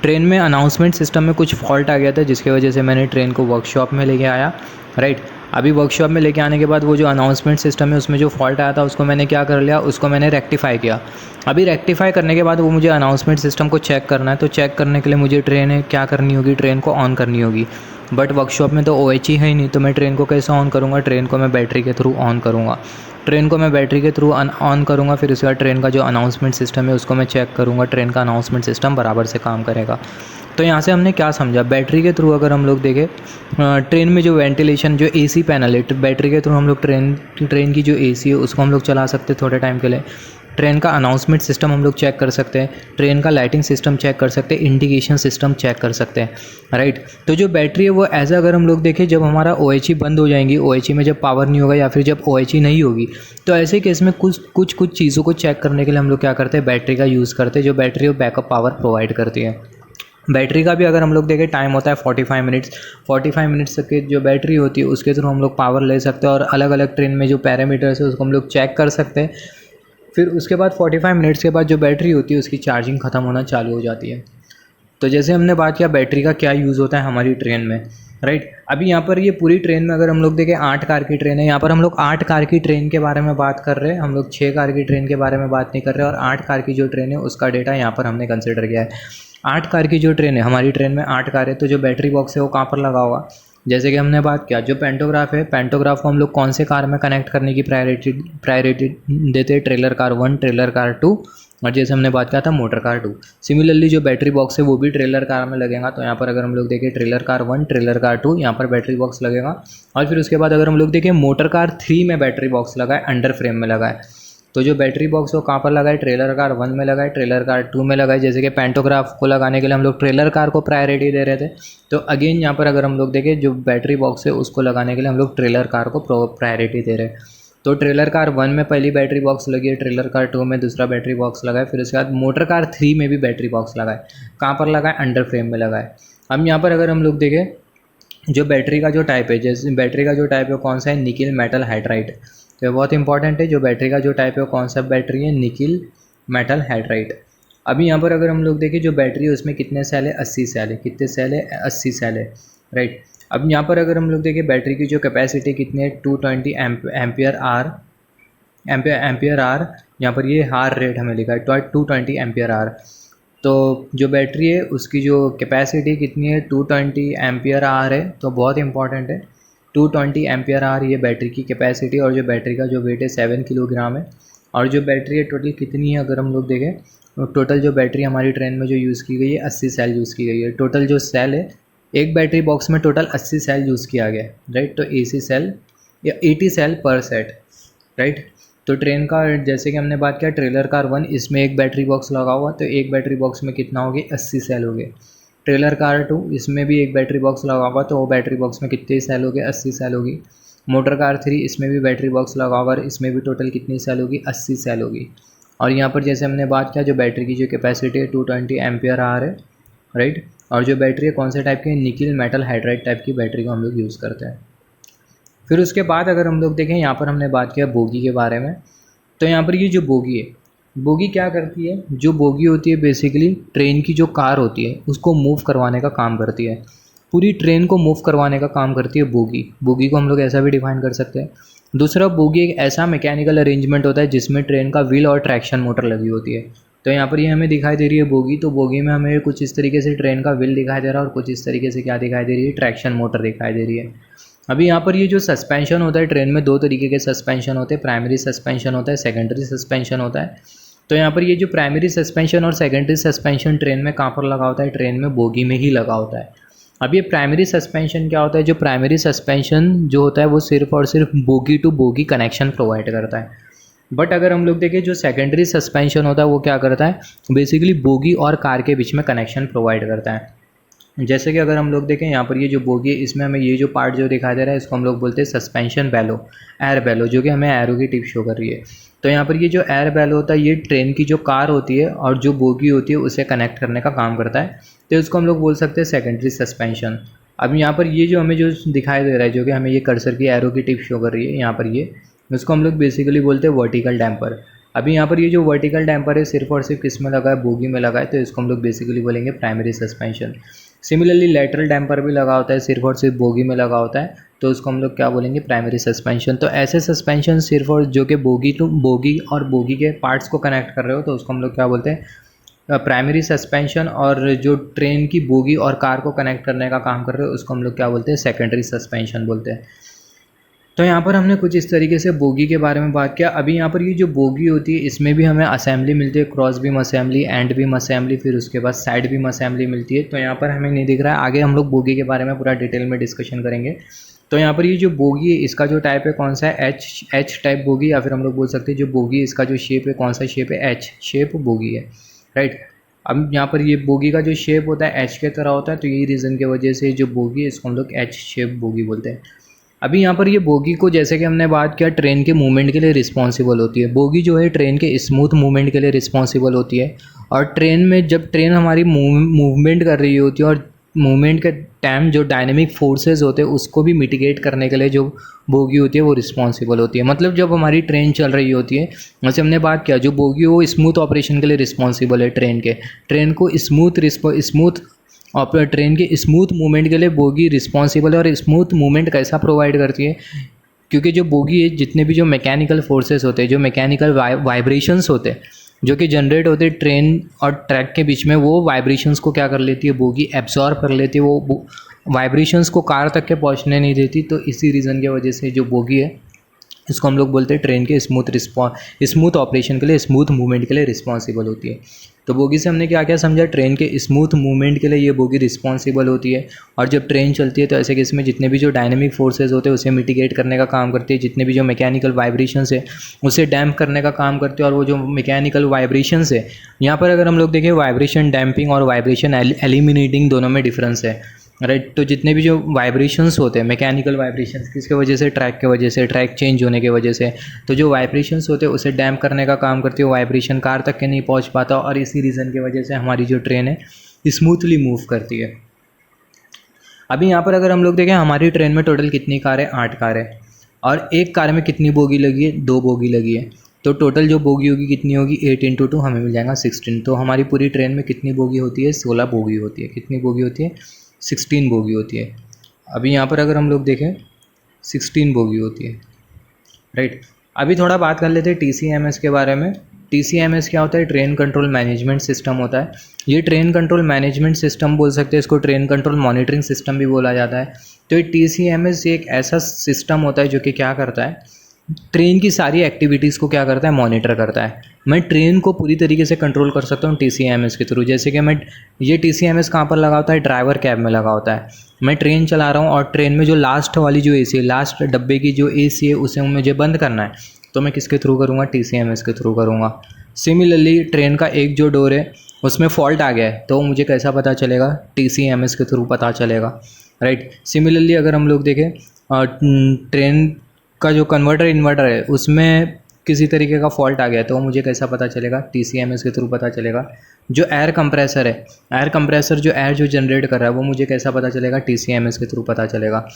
ट्रेन में अनाउंसमेंट सिस्टम में कुछ फॉल्ट आ गया था जिसकी वजह से मैंने ट्रेन को वर्कशॉप में लेके आया, राइट। अभी वर्कशॉप में लेके आने के बाद वो जो अनाउंसमेंट सिस्टम है उसमें जो फॉल्ट आया था उसको मैंने क्या कर लिया, उसको मैंने रेक्टिफाई किया। अभी रेक्टिफाई करने के बाद वो मुझे अनाउंसमेंट सिस्टम को चेक करना है, तो चेक करने के लिए मुझे ट्रेन क्या करनी होगी, ट्रेन को ऑन करनी होगी। बट वर्कशॉप में तो OHE है ही नहीं, तो मैं ट्रेन को कैसे ऑन करूँगा, ट्रेन को मैं बैटरी के थ्रू ऑन करूँगा। ट्रेन को मैं बैटरी के थ्रू ऑन करूँगा, फिर उसके बाद ट्रेन का जो अनाउंसमेंट सिस्टम है उसको मैं चेक करूँगा, ट्रेन का अनाउंसमेंट सिस्टम बराबर से काम करेगा। तो यहाँ से हमने क्या समझा, बैटरी के थ्रू अगर हम लोग देखें ट्रेन में जो वेंटिलेशन, जो AC पैनल है, बैटरी के थ्रू हम लोग ट्रेन की जो AC है उसको हम लोग चला सकते हैं थोड़े टाइम के लिए। ट्रेन का अनाउंसमेंट सिस्टम हम लोग चेक कर सकते हैं, ट्रेन का लाइटिंग सिस्टम चेक कर सकते हैं, इंडिकेशन सिस्टम चेक कर सकते हैं, राइट। तो जो बैटरी है वो एज अगर हम लोग देखें, जब हमारा OHE बंद हो जाएंगी, OHE में जब पावर नहीं होगा या फिर जब OHE नहीं होगी, तो ऐसे केस में कुछ चीज़ों को चेक करने के लिए हम लोग क्या करते हैं, बैटरी का यूज़ करते हैं, जो बैटरी वो बैकअप पावर प्रोवाइड करती है। बैटरी का भी अगर हम लोग देखें टाइम होता है 45 मिनट्स। 45 मिनट्स तक की जो बैटरी होती है उसके थ्रू हम लोग पावर ले सकते हैं और अलग अलग ट्रेन में जो पैरामीटर्स है उसको हम लोग चेक कर सकते हैं। फिर उसके बाद 45 मिनट्स के बाद जो बैटरी होती है उसकी चार्जिंग ख़त्म होना चालू हो जाती है। तो जैसे हमने बात किया बैटरी का क्या यूज़ होता है हमारी ट्रेन में, राइट। अभी यहाँ पर ये पूरी ट्रेन में अगर हम लोग देखें 8 कार की ट्रेन है, यहाँ पर हम लोग 8 कार की ट्रेन के बारे में बात कर रहे हैं, हम लोग 6 कार की ट्रेन के बारे में बात नहीं कर रहे, और 8 कार की जो ट्रेन है उसका डेटा यहाँ पर हमने कंसिडर किया है। 8 कार की जो ट्रेन है, हमारी ट्रेन में 8 कार है, तो जो बैटरी बॉक्स है वो कहाँ पर लगा होगा, जैसे कि हमने बात किया जो पेंटोग्राफ है, पेंटोग्राफ को हम लोग कौन से कार में कनेक्ट करने की प्रायोरिटी देते हैं, ट्रेलर कार 1, ट्रेलर कार 2, और जैसे हमने बात किया था मोटर कार 2। सिमिलरली जो बैटरी बॉक्स है वो भी ट्रेलर कार में लगेगा। तो यहाँ पर अगर हम लोग देखें ट्रेलर कार 1, ट्रेलर कार 2, यहाँ पर बैटरी बॉक्स लगेगा। और फिर उसके बाद अगर हम लोग देखें मोटर कार 3 में बैटरी बॉक्स लगा है, अंडर फ्रेम में लगा है। तो जो बैटरी बॉक्स वो कहाँ पर लगा है, ट्रेलर कार 1 में लगा है, ट्रेलर कार 2 में लगा है। जैसे कि पेंटोग्राफ को लगाने के लिए हम लोग ट्रेलर कार को प्रायोरिटी दे रहे थे, तो अगेन यहाँ पर अगर हम लोग देखें जो बैटरी बॉक्स है उसको लगाने के लिए हम लोग ट्रेलर कार को प्रायोरिटी दे रहे हैं। तो ट्रेलर कार 1 में पहली बैटरी बॉक्स लगी है, ट्रेलर कार 2 में दूसरा बैटरी बॉक्स लगा है, फिर उसके बाद मोटर कार 3 में भी बैटरी बॉक्स लगा है। कहाँ पर लगा है, अंडर फ्रेम में लगा है। अब यहाँ पर अगर हम लोग देखें जो बैटरी का जो टाइप है, जैसे बैटरी का जो टाइप है कौन सा है, निकिल मेटल हाइड्राइड। तो ये बहुत इंपॉर्टेंट है, जो बैटरी का जो टाइप है वो कौन सा बैटरी है, निकिल मेटल हाइड्राइड। अभी यहाँ पर अगर हम लोग देखें जो बैटरी है उसमें कितने सेल है, 80 सेल है। कितने सेल है, 80 सेल है, राइट। अब यहाँ पर अगर हम लोग देखें बैटरी की जो कैपेसिटी कितनी है, 220 एम्पियर आर। यहाँ पर ये हार रेट हमें लिखा है 220 एम्पियर आर। तो जो बैटरी है उसकी जो कैपेसिटी कितनी है, 220 एम्पियर आर है। तो बहुत इंपॉर्टेंट है, 220 एम्पियर आर ये बैटरी की कैपेसिटी। और जो बैटरी का जो वेट है 7 किलोग्राम है। और जो बैटरी है टोटल कितनी है अगर हम लोग देखें, तो टोटल जो बैटरी हमारी ट्रेन में जो यूज़ की गई है 80 सेल यूज़ की गई है। टोटल जो सेल है एक बैटरी बॉक्स में टोटल 80 सेल यूज़ किया गया है, राइट। तो 80 सेल या 80 सेल पर सेट, राइट। तो ट्रेन का जैसे कि हमने बात किया ट्रेलर कार 1 इसमें एक बैटरी बॉक्स लगा हुआ, तो एक बैटरी बॉक्स में कितना हो गया, 80 सेल हो गए। ट्रेलर कार 2 इसमें भी एक बैटरी बॉक्स लगा होगा, तो वो बैटरी बॉक्स में कितने सेल हो गए, 80 सेल होगी। मोटर कार 3 इसमें भी बैटरी बॉक्स लगा होगा, इसमें भी टोटल कितनी सेल होगी, 80 सेल होगी। और यहाँ पर जैसे हमने बात किया जो बैटरी की जो कैपेसिटी है 220 एम्पियर आर है, राइट। और जो बैटरी है कौन से टाइप की है, निकिल मेटल हाइड्राइड टाइप की बैटरी को हम लोग यूज़ करते हैं। फिर उसके बाद अगर हम लोग देखें यहाँ पर हमने बात किया बोगी के बारे में। तो यहाँ पर ये जो बोगी है, बोगी क्या करती है, जो बोगी होती है बेसिकली ट्रेन की जो कार होती है उसको मूव करवाने का काम करती है। पूरी ट्रेन को मूव करवाने का काम करती है बोगी। बोगी को हम लोग ऐसा भी डिफाइन कर सकते हैं। दूसरा, बोगी एक ऐसा मैकेनिकल अरेंजमेंट होता है जिसमें ट्रेन का व्हील और ट्रैक्शन मोटर लगी होती है। तो यहाँ पर ये हमें दिखाई दे रही है बोगी। तो बोगी में हमें कुछ इस तरीके से ट्रेन का व्हील दिखाई दे रहा है और कुछ इस तरीके से क्या दिखाई दे रही है, ट्रैक्शन मोटर दिखाई दे रही है। अभी यहाँ पर ये जो सस्पेंशन होता है ट्रेन में 2 तरीके के सस्पेंशन होते हैं, प्राइमरी सस्पेंशन होता है, सेकेंडरी सस्पेंशन होता है। तो यहाँ पर ये जो प्राइमरी सस्पेंशन और सेकेंडरी सस्पेंशन ट्रेन में कहाँ पर लगा होता है, ट्रेन में बोगी में ही लगा होता है। अब ये प्राइमरी सस्पेंशन क्या होता है, जो प्राइमरी सस्पेंशन जो होता है वो सिर्फ और सिर्फ bogie to bogie connection provide करता है। बट अगर हम लोग देखें जो सेकेंडरी सस्पेंशन होता है वो क्या करता है, बेसिकली बोगी और कार के बीच में कनेक्शन प्रोवाइड करता है। जैसे कि अगर हम लोग देखें यहाँ पर ये जो बोगी है इसमें हमें ये जो पार्ट जो दिखाई दे रहा है इसको हम लोग बोलते हैं सस्पेंशन बैलो, एयर बैलो, जो कि हमें एरो की टिप शो कर रही है। तो यहाँ पर ये जो एयर बैलो होता है ये ट्रेन की जो कार होती है और जो बोगी होती है उसे कनेक्ट करने का काम करता है। तो इसको हम लोग बोल सकते हैं सेकेंडरी सस्पेंशन। अब यहाँ पर ये जो हमें जो दिखाई दे रहा है, जो कि हमें ये कर्सर की एरो की टिप शो कर रही है यहाँ पर, ये इसको हम लोग बेसिकली बोलते हैं वर्टिकल डैम्पर। अभी यहाँ पर ये जो वर्टिकल डैम्पर है सिर्फ और सिर्फ किस में लगा है, बोगी में लगा है। तो इसको हम लोग बेसिकली बोलेंगे primary suspension. Similarly lateral damper भी लगा होता है, सिर्फ और सिर्फ बोगी में लगा होता है, तो उसको हम लोग क्या बोलेंगे, प्राइमरी सस्पेंशन। तो ऐसे सस्पेंशन सिर्फ और जो कि बोगी टू बोगी और बोगी के पार्ट्स को कनेक्ट कर रहे हो तो उसको हम लोग क्या बोलते हैं, प्राइमरी सस्पेंशन। और जो ट्रेन की बोगी और कार को कनेक्ट करने का काम कर रहे हो उसको हम लोग क्या बोलते हैं, सेकेंडरी सस्पेंशन बोलते हैं। तो यहाँ पर हमने कुछ इस तरीके से बोगी के बारे में बात किया। अभी यहाँ पर ये जो बोगी होती है इसमें भी हमें असेंबली मिलती है, cross beam assembly, and beam assembly, फिर उसके बाद साइड बीम असेंबली मिलती है। तो यहाँ पर हमें नहीं दिख रहा है, आगे हम लोग बोगी के बारे में पूरा डिटेल में डिस्कशन करेंगे। तो यहाँ पर ये जो बोगी है इसका जो टाइप है कौन सा है, एच टाइप बोगी, या फिर हम लोग बोल सकते हैं जो बोगी इसका जो शेप है कौन सा शेप है, एच शेप बोगी है, राइट। अब यहाँ पर ये बोगी का जो शेप होता है एच के तरह होता है, तो यही रीज़न की वजह से जो बोगी है इसको हम लोग एच शेप बोगी बोलते हैं। अभी यहाँ पर ये बोगी को, जैसे कि हमने बात किया, ट्रेन के मूवमेंट के लिए रिस्पॉन्सिबल होती है। बोगी जो है ट्रेन के स्मूथ मूवमेंट के लिए रिस्पॉन्सिबल होती है। और ट्रेन में जब ट्रेन हमारी मूवमेंट कर रही होती है और मूवमेंट के टाइम जो डायनेमिक फोर्सेस होते हैं उसको भी मिटिगेट करने के लिए जो बोगी होती है वो रिस्पॉन्सिबल होती है। मतलब जब हमारी ट्रेन चल रही होती है, जैसे हमने बात किया, जो बोगी वो स्मूथ ऑपरेशन के लिए रिस्पॉन्सिबल है ट्रेन को स्मूथ और ट्रेन के स्मूथ मूवमेंट के लिए बोगी रिस्पॉन्सिबल है। और स्मूथ मूवमेंट कैसा प्रोवाइड करती है, क्योंकि जो बोगी है जितने भी जो मैकेनिकल फोर्सेस होते हैं, जो मैकेनिकल वाइब्रेशंस होते हैं जो कि जनरेट होते हैं ट्रेन और ट्रैक के बीच में, वो वाइब्रेशंस को क्या कर लेती है, बोगी एब्जॉर्ब कर लेती है, वो वाइब्रेशंस को कार तक के पहुंचने नहीं देती। तो इसी रीज़न की वजह से जो बोगी है इसको हम लोग बोलते हैं ट्रेन के स्मूथ ऑपरेशन के लिए, स्मूथ मूवमेंट के लिए रिस्पॉन्सिबल होती है। तो बोगी से हमने क्या क्या समझा, ट्रेन के स्मूथ मूवमेंट के लिए ये बोगी रिस्पॉन्सिबल होती है। और जब ट्रेन चलती है तो ऐसे केस में जितने भी जो डायनेमिक फोर्सेज होते हैं उसे मिटिगेट करने का काम करती है, जितने भी जो मैकेनिकल वाइब्रेशंस है उसे डैम्प करने का काम करती है। और वो जो मैकेनिकल वाइब्रेशंस है, यहाँ पर अगर हम लोग देखें, वाइब्रेशन डैम्पिंग और वाइब्रेशन एलिमिनेटिंग दोनों में डिफरेंस है, राइट। तो जितने भी जो वाइब्रेशंस होते हैं, मैकेनिकल वाइब्रेशंस, किसके वजह से, ट्रैक के वजह से, ट्रैक चेंज होने की वजह से, तो जो वाइब्रेशंस होते हैं उसे डैम्प करने का काम करती है, वाइब्रेशन कार तक के नहीं पहुंच पाता, और इसी रीज़न की वजह से हमारी जो ट्रेन है स्मूथली मूव करती है। अभी यहाँ पर अगर हम लोग देखें, हमारी ट्रेन में टोटल कितनी कार है, 8 कार है। और एक कार में कितनी बोगी लगी है, 2 बोगी लगी है। तो टोटल जो बोगी होगी कितनी होगी, 8 × 2 हमें मिल जाएगा 16। तो हमारी पूरी ट्रेन में कितनी बोगी होती है, 16 बोगी होती है। कितनी बोगी होती है, 16 बोगी होती है। अभी यहाँ पर अगर हम लोग देखें 16 बोगी होती है, राइट। अभी थोड़ा बात कर लेते हैं TCMS के बारे में। TCMS क्या होता है, ट्रेन कंट्रोल मैनेजमेंट सिस्टम होता है। ये ट्रेन कंट्रोल मैनेजमेंट सिस्टम बोल सकते हैं, इसको ट्रेन कंट्रोल मॉनिटरिंग सिस्टम भी बोला जाता है। तो ये TCMS एक ऐसा सिस्टम होता है जो कि क्या करता है, ट्रेन की सारी एक्टिविटीज़ को क्या करता है, मॉनिटर करता है। मैं ट्रेन को पूरी तरीके से कंट्रोल कर सकता हूँ TCMS के थ्रू। जैसे कि ये TCMS कहाँ पर लगा होता है, ड्राइवर कैब में लगा होता है। मैं ट्रेन चला रहा हूँ और ट्रेन में जो लास्ट वाली जो AC है, लास्ट डब्बे की जो AC है उसे मुझे बंद करना है, तो मैं किसके थ्रू करूँगा, TCMS के थ्रू करूँगा। सिमिलरली ट्रेन का एक जो डोर है उसमें फॉल्ट आ गया है, तो मुझे कैसा पता चलेगा, TCMS के थ्रू पता चलेगा, राइट। सिमिलरली अगर हम लोग देखें, ट्रेन का जो कन्वर्टर इन्वर्टर है उसमें किसी तरीके का फॉल्ट आ गया, तो मुझे कैसा पता चलेगा, TCMS के थ्रू पता चलेगा। जो एयर कंप्रेसर है, एयर कंप्रेसर जो एयर जो जनरेट कर रहा है वो मुझे कैसा पता चलेगा, TCMS के थ्रू पता चलेगा।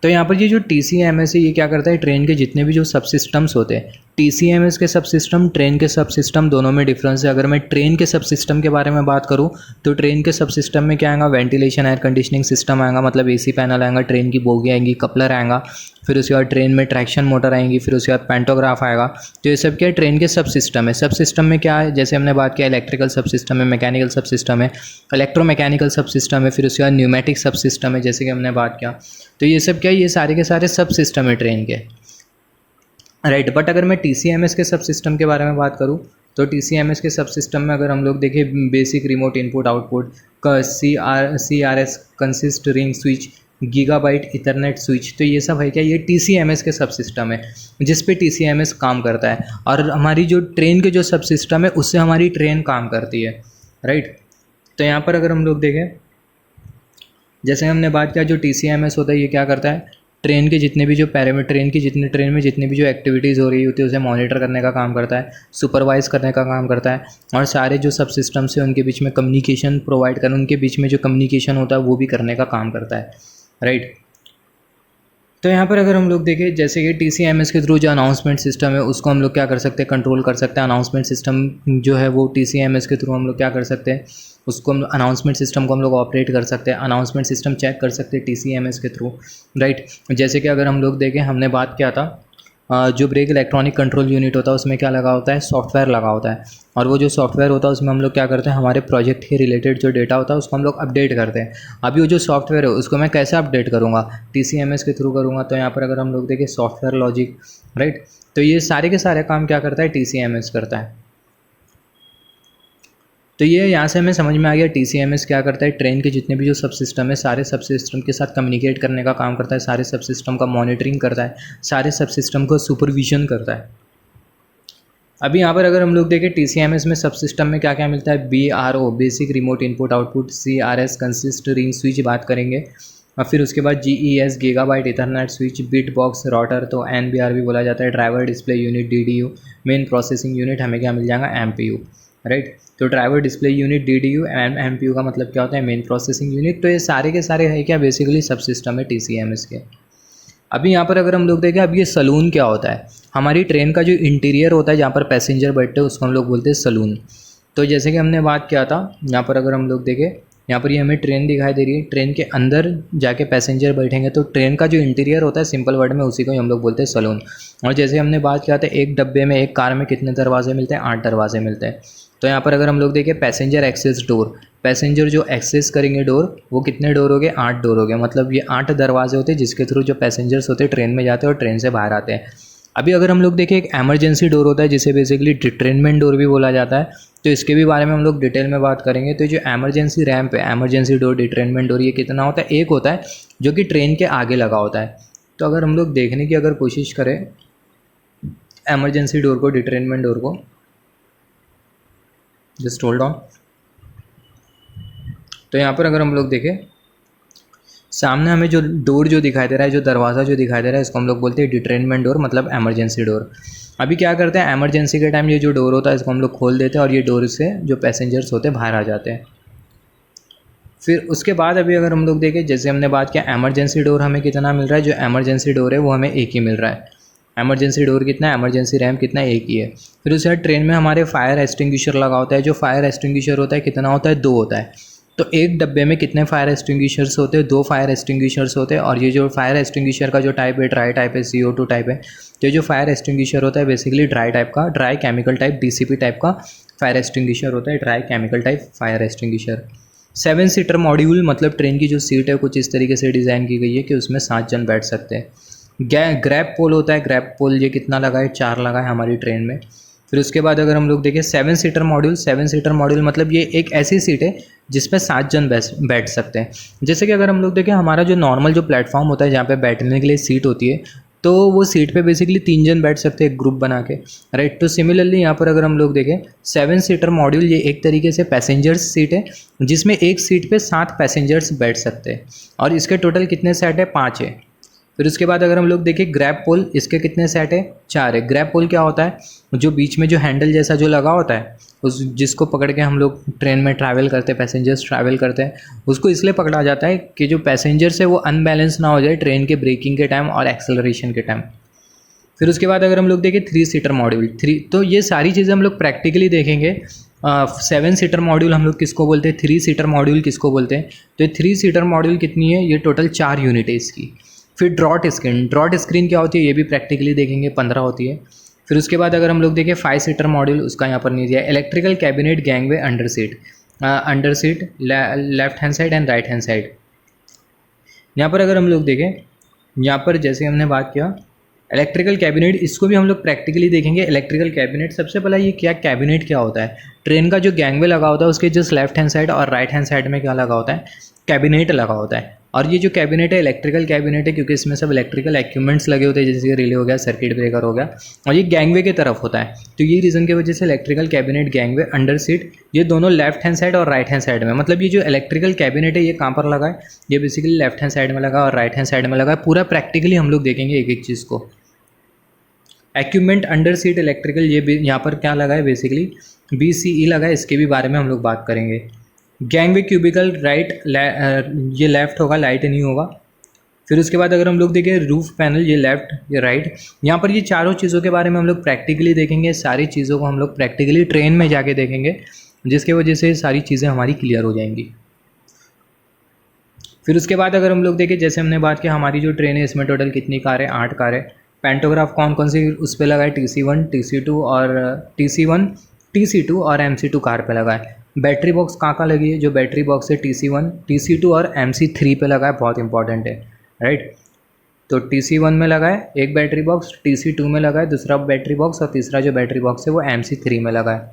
तो यहाँ पर ये जो TCMS है ये क्या करता है, ट्रेन के जितने भी जो सब सिस्टम्स होते हैं, TCMS के सब सिस्टम, ट्रेन के सब सिस्टम, दोनों में डिफरेंस है। अगर मैं ट्रेन के सब सिस्टम के बारे में बात करूँ तो ट्रेन के सब सिस्टम में क्या आएगा, वेंटिलेशन एयर कंडीशनिंग सिस्टम आएगा, मतलब AC पैनल आएगा, ट्रेन की बोगी आएंगी, कपलर आएगा, फिर उसके बाद ट्रेन में ट्रैक्शन मोटर आएंगी, फिर उसके बाद पैंटोग्राफ आएगा। तो ये सब क्या है, ट्रेन के सब सिस्टम है। सब सिस्टम में क्या है, जैसे हमने बात किया, इलेक्ट्रिकल सब सिस्टम है, मैकेनिकल सब सिस्टम है, इलेक्ट्रोमैकेनिकल सब सिस्टम है, फिर उसके बाद न्यूमेटिक सब सिस्टम है, जैसे कि हमने बात किया। तो ये सब क्या है, ये सारे के सारे सब सिस्टम है ट्रेन के, राइट। बट अगर मैं TCMS के सब सिस्टम के बारे में बात करूँ तो TCMS के सब सिस्टम में अगर हम लोग देखें, बेसिक रिमोट इनपुट आउटपुट का CRS consist ring switch, gigabyte Ethernet switch, तो ये सब है क्या, ये TCMS के सब सिस्टम है जिस पे TCMS काम करता है। और हमारी जो ट्रेन के जो सब सिस्टम है उससे हमारी ट्रेन काम करती है, राइट। तो यहाँ पर अगर हम लोग देखें, जैसे हमने बात किया, जो TCMS होता है ये क्या करता है, ट्रेन के जितने भी जो पैरामीटर, ट्रेन में जितने भी जो एक्टिविटीज़ हो रही होती है उसे मॉनिटर करने का काम करता है, सुपरवाइज करने का काम करता है, और सारे जो सब सिस्टम्स हैं उनके बीच में कम्युनिकेशन प्रोवाइड करना, उनके बीच में जो कम्युनिकेशन होता है वो भी करने का काम करता है, राइट। तो यहाँ पर अगर हम लोग देखें, जैसे कि TCMS के थ्रू जो अनाउंसमेंट सिस्टम है उसको हम लोग क्या कर सकते हैं, कंट्रोल कर सकते हैं। अनाउंसमेंट सिस्टम जो है वो TCMS के थ्रू हम लोग क्या कर सकते हैं, उसको अनाउंसमेंट सिस्टम को हम लोग ऑपरेट कर सकते हैं, अनाउंसमेंट सिस्टम चेक कर सकते हैं TCMS के थ्रू, राइट। जैसे कि अगर हम लोग देखें, हमने बात किया था जो ब्रेक इलेक्ट्रॉनिक कंट्रोल यूनिट होता है उसमें क्या लगा होता है, सॉफ्टवेयर लगा होता है। और वो जो सॉफ्टवेयर होता है उसमें हम लोग क्या करते हैं, हमारे प्रोजेक्ट के रिलेटेड जो डेटा होता है उसको हम लोग अपडेट करते हैं। अभी वो जो सॉफ्टवेयर है उसको मैं कैसे अपडेट करूँगा, TCMS के थ्रू करूँगा। तो यहाँ पर अगर हम लोग देखें सॉफ्टवेयर लॉजिक, राइट, तो ये सारे के सारे काम क्या करता है, TCMS करता है। तो ये यहाँ से हमें समझ में आ गया TCMS क्या करता है, ट्रेन के जितने भी जो सब सिस्टम है सारे सब सिस्टम के साथ कम्युनिकेट करने का काम करता है, सारे सब सिस्टम का मॉनिटरिंग करता है, सारे सब सिस्टम को सुपरविजन करता है। अभी यहाँ पर अगर हम लोग देखें TCMS में सब सिस्टम में क्या क्या मिलता है, BRO basic remote input output, CRS consist ring switch बात करेंगे, और फिर उसके बाद GES gigabyte Ethernet switch, bit box router, तो NBR भी बोला जाता है, driver display unit DDU, main processing unit हमें क्या मिल जाएगा, MPU, राइट। तो driver display unit DDU and MPU का मतलब क्या होता है, मेन प्रोसेसिंग यूनिट। तो ये सारे के सारे है क्या, बेसिकली सब सिस्टम है TCMS के। अभी यहाँ पर अगर हम लोग देखें, अब ये सलून क्या होता है, हमारी ट्रेन का जो इंटीरियर होता है जहाँ पर पैसेंजर बैठते हैं उसको हम लोग बोलते हैं सलून। तो जैसे कि हमने बात किया था, यहाँ पर अगर हम लोग देखें, यहाँ पर ये हमें ट्रेन दिखाई दे रही है, ट्रेन के अंदर जाके पैसेंजर बैठेंगे, तो ट्रेन का जो इंटीरियर होता है सिंपल वर्ड में उसी को हम लोग बोलते हैं सलून। और जैसे हमने बात किया था, एक डब्बे में, एक कार में कितने दरवाजे मिलते हैं, 8 दरवाजे मिलते हैं। तो यहाँ पर अगर हम लोग देखें पैसेंजर एक्सेस डोर, पैसेंजर जो एक्सेस करेंगे डोर, वो कितने डोर हो गए, 8 डोर हो गए। मतलब ये 8 दरवाजे होते हैं जिसके थ्रू जो पैसेंजर्स होते हैं ट्रेन में जाते हैं और ट्रेन से बाहर आते हैं। अभी अगर हम लोग देखें, एक एमरजेंसी डोर होता है जिसे बेसिकली डिट्रेनमेंट डोर भी बोला जाता है, तो इसके भी बारे में हम लोग डिटेल में बात करेंगे। तो जो एमरजेंसी रैंप है, एमरजेंसी डोर, डिट्रेनमेंट डोर, ये कितना होता है, एक होता है जो कि ट्रेन के आगे लगा होता है। तो अगर हम लोग देखने की अगर कोशिश करें एमरजेंसी डोर को, डिट्रेनमेंट डोर को, जस्ट होल्ड ऑन। तो यहाँ पर अगर हम लोग देखें, सामने हमें जो डोर जो दिखाई दे रहा है, जो दरवाज़ा जो दिखाई दे रहा है, इसको हम लोग बोलते हैं डिट्रेनमेंट डोर, मतलब एमरजेंसी डोर। अभी क्या करते हैं, एमरजेंसी के टाइम ये जो डोर होता है इसको हम लोग खोल देते हैं और ये डोर से जो पैसेंजर्स होते हैं बाहर आ जाते हैं। फिर उसके बाद अभी अगर हम लोग देखें, जैसे हमने बात किया एमरजेंसी डोर हमें कितना मिल रहा है, जो एमरजेंसी डोर है वो हमें एक ही मिल रहा है। एमरजेंसी डोर कितना है, एमरजेंसी रैम्प कितना है, एक ही है। फिर उसके बाद ट्रेन में हमारे फायर एक्सटिंग्विशर लगा होता है, जो फायर एक्सटिंग्विशर होता है कितना होता है, 2 होता है। तो एक डब्बे में कितने फायर एक्सटिंग्विशर्स होते हैं, 2 फायर एक्सटिंग्विशर्स होते हैं। और ये जो फायर एक्सटिंग्विशर का जो टाइप है, ड्राई टाइप है, CO2 टाइप है। तो ये जो फायर एक्सटिंग्विशर होता है बेसिकली ड्राई टाइप का, dry chemical type DCP type का फायर एक्सटिंग्विशर होता है, dry chemical type fire extinguisher. 7 seater module, मतलब ट्रेन की जो सीट है कुछ इस तरीके से डिज़ाइन की गई है कि उसमें 7 जन बैठ सकते हैं। ग्रैब पोल होता है, ग्रैब पोल ये कितना लगा है, 4 लगा है हमारी ट्रेन में। फिर उसके बाद अगर हम लोग देखें 7 सीटर मॉड्यूल, 7 सीटर मॉड्यूल मतलब ये एक ऐसी सीट है जिसपे 7 जन बैठ सकते हैं। जैसे कि अगर हम लोग देखें, हमारा जो नॉर्मल जो प्लेटफॉर्म होता है जहाँ पे बैठने के लिए सीट होती है, तो वो सीट पे बेसिकली 3 जन बैठ सकते हैं एक ग्रुप बना के, राइट। तो सिमिलरली यहाँ पर अगर हम लोग देखें 7 सीटर मॉड्यूल, ये एक तरीके से पैसेंजर्स सीट है जिसमें एक सीट पे 7 पैसेंजर्स बैठ सकते हैं। और इसके टोटल कितने सेट है, 5 है। फिर उसके बाद अगर हम लोग देखें ग्रैब पोल, इसके कितने सेट है, 4 है। ग्रैब पोल क्या होता है, जो बीच में जो हैंडल जैसा जो लगा होता है, उस जिसको पकड़ के हम लोग ट्रेन में ट्रैवल करते हैं, पैसेंजर्स ट्रैवल करते हैं, उसको इसलिए पकड़ा जाता है कि जो पैसेंजर्स है वो अनबैलेंस ना हो जाए ट्रेन के ब्रेकिंग के टाइम और एक्सेलरेशन के टाइम। फिर उसके बाद अगर हम लोग देखें 3 सीटर मॉड्यूल, तो ये सारी चीज़ें हम लोग प्रैक्टिकली देखेंगे। 7 सीटर मॉड्यूल हम लोग किसको बोलते हैं, 3 सीटर मॉड्यूल किसको बोलते हैं। तो ये 3 सीटर मॉड्यूल कितनी है, ये टोटल 4 यूनिट है इसकी। फिर ड्रॉट स्क्रीन क्या होती है ये भी प्रैक्टिकली देखेंगे, 15 होती है। फिर उसके बाद अगर हम लोग देखें 5 सीटर मॉड्यूल, उसका यहाँ पर नहीं दिया। Electrical cabinet gangway under seat left hand side and right hand side. यहाँ पर अगर हम लोग देखें, यहाँ पर जैसे हमने बात किया इलेक्ट्रिकल कैबिनेट, इसको भी हम लोग प्रैक्टिकली देखेंगे। इलेक्ट्रिकल कैबिनेट, सबसे पहला ये क्या कैबिनेट क्या होता है, ट्रेन का जो गैंगवे लगा होता है उसके जस्ट लेफ्ट हैंड साइड और राइट हैंड साइड में क्या लगा होता है, कैबिनेट लगा होता है। और ये जो कैबिनेट है इलेक्ट्रिकल कैबिनेट है क्योंकि इसमें सब इलेक्ट्रिकल इक्विपमेंट्स लगे होते हैं, जैसे रिले हो गया, सर्किट ब्रेकर हो गया, और ये गैंगवे की तरफ होता है। तो ये रीज़न की वजह से electrical cabinet, gangway, under seat, ये दोनों लेफ्ट हैंड साइड और राइट हैंड साइड में। मतलब ये जो इलेक्ट्रिकल कैबिनेट है ये कहाँ पर लगा है, ये बेसिकली लेफ्ट हैंड साइड में लगा और राइट हैंड साइड में लगा है। पूरा प्रैक्टिकली हम लोग देखेंगे एक एक चीज़ को। इक्विपमेंट अंडर सीट इलेक्ट्रिकल, ये भी यहाँ पर क्या लगा है, बेसिकली BCE लगा है, इसके भी बारे में हम लोग बात करेंगे। गैंगवे क्यूबिकल राइट, ये लेफ़्ट होगा, लाइट नहीं होगा। फिर उसके बाद अगर हम लोग देखें रूफ पैनल, ये लेफ़्ट ये राइट। यहाँ पर ये चारों चीज़ों के बारे में हम लोग प्रैक्टिकली देखेंगे। सारी चीज़ों को हम लोग प्रैक्टिकली ट्रेन में जाके देखेंगे। जिसकी वजह से सारी चीज़ें हमारी क्लियर हो जाएंगी। फिर उसके बाद अगर हम लोग देखें, जैसे हमने बात की हमारी जो ट्रेन है इसमें टोटल कितनी कार है, 8 कार है। पैंटोग्राफ कौन कौन सी उस पर लगा है, TC1, TC2 और TC1, TC2 और MC2 कार पे लगा है। बैटरी बॉक्स कहाँ कहाँ लगी है, जो बैटरी बॉक्स है TC1, TC2 और MC3 पे लगा है, बहुत इंपॉर्टेंट है, राइट। तो TC1 में लगा है एक बैटरी बॉक्स, TC2 में लगा है दूसरा बैटरी बॉक्स और तीसरा जो बैटरी बॉक्स है वो MC3 में लगा है।